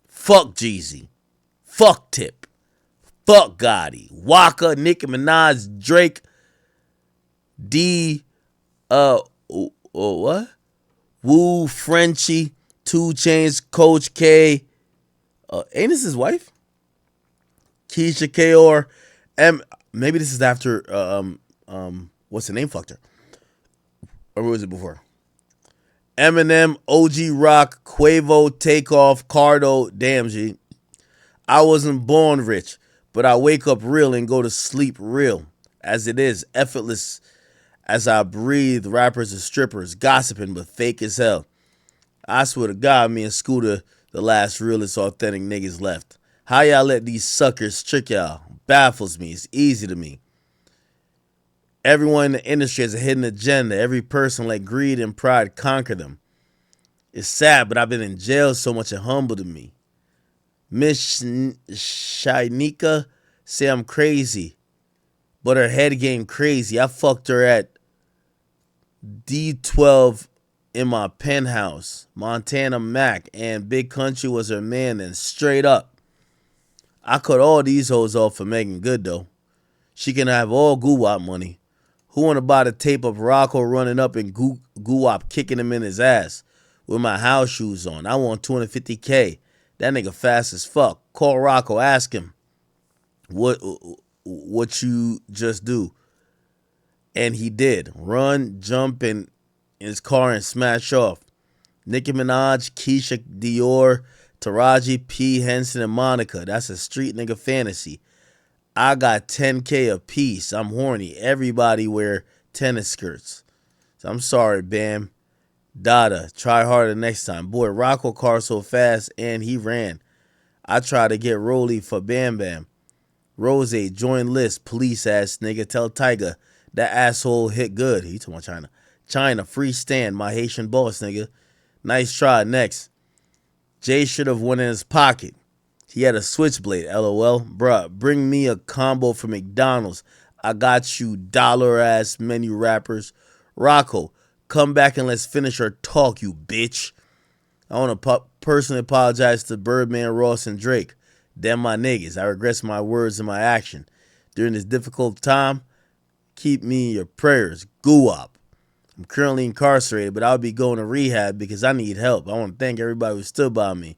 Speaker 1: Fuck Jeezy. Fuck Tip. Fuck Gotti. Waka, Nicki Minaj, Drake, what? Woo, Frenchie, 2 Chainz, Coach K. Ain't this his wife? Keisha Kaor. Maybe this is after what's the name? Fucked her. Or was it before? Eminem, OG Rock, Quavo, Takeoff, Cardo. Damn, G. I wasn't born rich, but I wake up real and go to sleep real. As it is, effortless as I breathe, rappers and strippers, gossiping but fake as hell. I swear to God, me and Scooter, the last realest authentic niggas left. How y'all let these suckers trick y'all? Baffles me. It's easy to me. Everyone in the industry has a hidden agenda. Every person let greed and pride conquer them. It's sad, but I've been in jail so much it humbled me. Miss Shinika say I'm crazy, but her head game crazy. I fucked her at D12 in my penthouse. Montana Mac and Big Country was her man, and straight up. I cut all these hoes off for making good, though. She can have all Goo-Wop money. Who want to buy the tape of Rocco running up and Goo-Wop kicking him in his ass with my house shoes on? I want $250K. That nigga fast as fuck. Call Rocco, ask him what you just do. And he did. Run, jump in his car and smash off. Nicki Minaj, Keisha Dior, Taraji P. Henson, and Monica. That's a street nigga fantasy. I got 10K a piece. I'm horny. Everybody wear tennis skirts. So I'm sorry, Bam. Dada, try harder next time. Boy, Rocco car so fast and he ran. I tried to get Rolly for Bam Bam. Rose, join list. Police ass nigga. Tell Tiger that asshole hit good. He talking about China. China, free stand. My Haitian boss, nigga. Nice try. Next. Jay should have went in his pocket. He had a switchblade, LOL. Bruh, bring me a combo from McDonald's. I got you dollar-ass menu rappers. Rocco, come back and let's finish our talk, you bitch. I want to personally apologize to Birdman, Ross, and Drake. Them my niggas. I regret my words and my action. During this difficult time, keep me in your prayers. Goo-Wop. I'm currently incarcerated, but I'll be going to rehab because I need help. I want to thank everybody who stood by me.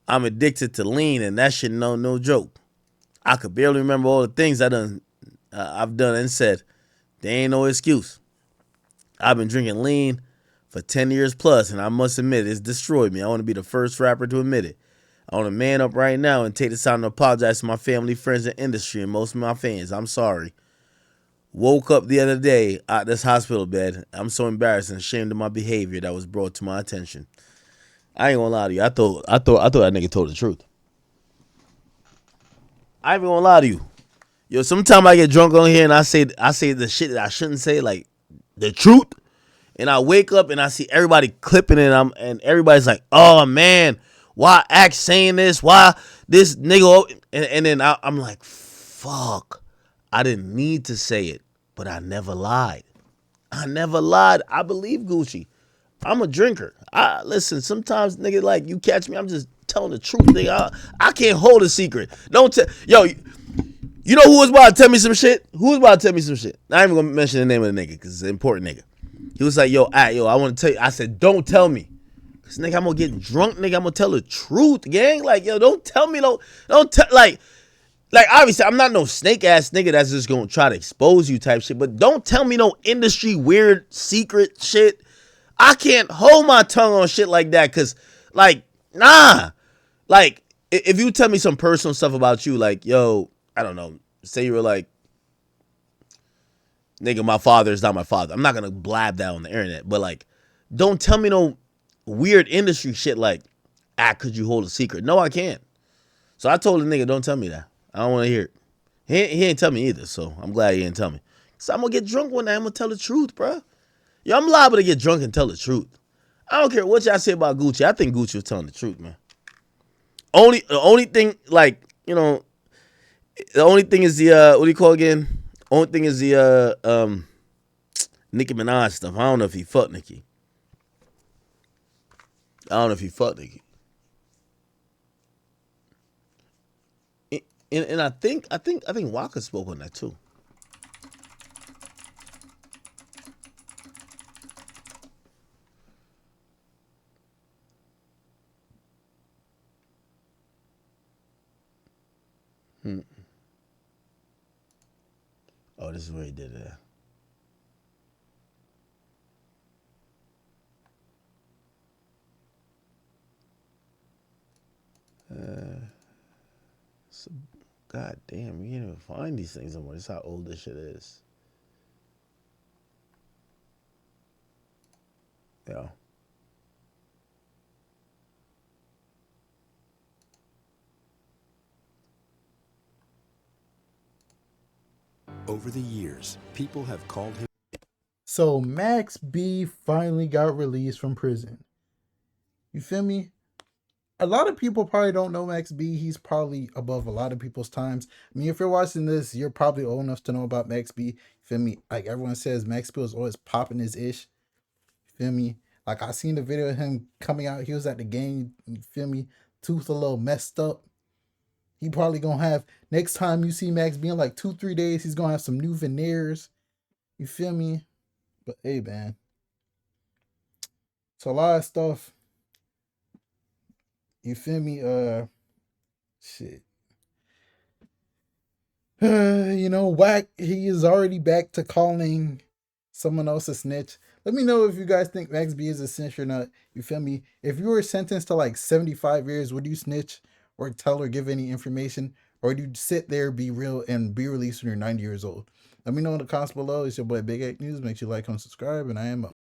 Speaker 1: I'm addicted to lean, and that shit no joke. I could barely remember all the things I've done and said. There ain't no excuse. I've been drinking lean for 10 years plus, and I must admit it's destroyed me. I want to be the first rapper to admit it. I want to man up right now and take this time to apologize to my family, friends, and industry, and most of my fans. I'm sorry. Woke up the other day at this hospital bed. I'm so embarrassed and ashamed of my behavior that was brought to my attention. I ain't gonna lie to you. I thought that nigga told the truth. I ain't gonna lie to you. Yo, sometimes I get drunk on here and I say the shit that I shouldn't say, like the truth. And I wake up and I see everybody clipping it, and everybody's like, "Oh man, why Act saying this? Why this nigga?" And then I'm like, "Fuck, I didn't need to say it, but I never lied. I believe Gucci. I'm a drinker. Listen, sometimes, nigga, like, you catch me, I'm just telling the truth, nigga. I can't hold a secret. Don't tell. Yo, you know who was about to tell me some shit? Who was about to tell me some shit? I ain't even gonna mention the name of the nigga because it's an important nigga. He was like, yo, I want to tell you. I said, don't tell me. Because, nigga, I'm going to get drunk, nigga. I'm going to tell the truth, gang. Like, yo, don't tell me, don't tell, like, obviously, I'm not no snake-ass nigga that's just going to try to expose you type shit. But don't tell me no industry weird secret shit. I can't hold my tongue on shit like that because, like, nah. Like, if you tell me some personal stuff about you, like, yo, I don't know, say you were like, nigga, my father is not my father. I'm not going to blab that on the internet. But, like, don't tell me no weird industry shit like, could you hold a secret? No, I can't. So I told the nigga, don't tell me that. I don't want to hear it. He ain't tell me either, so I'm glad he didn't tell me. So I'm going to get drunk one night. I'm going to tell the truth, bro. Yo, I'm liable to get drunk and tell the truth. I don't care what y'all say about Gucci. I think Gucci was telling the truth, man. The only thing, like, you know, the only thing is the, what do you call it again? Only thing is the, Nicki Minaj stuff. I don't know if he fucked Nicki. And I think Waka spoke on that too. Oh, this is where he did it at. So, God damn, you can't even find these things anymore. This is how old this shit is. Yeah.
Speaker 7: Over the years, people have called him.
Speaker 19: So Max B finally got released from prison. You feel me? A lot of people probably don't know Max B. He's probably above a lot of people's times. I mean, if you're watching this, you're probably old enough to know about Max B. You feel me? Like everyone says, Max B was always popping his ish. You feel me? Like I seen the video of him coming out. He was at the game. You feel me? Tooth a little messed up. He probably gonna have, next time you see Max B in like 2-3 days, he's gonna have some new veneers. You feel me? But hey, man. It's a lot of stuff. You feel me? Shit. You know, Whack, he is already back to calling someone else a snitch. Let me know if you guys think Max B is a snitch or not. You feel me? If you were sentenced to like 75 years, would you snitch or tell or give any information? Or do you sit there, be real, and be released when you're 90 years old? Let me know in the comments below. It's your boy Big Egg News. Make sure you like, comment, subscribe, and I am up.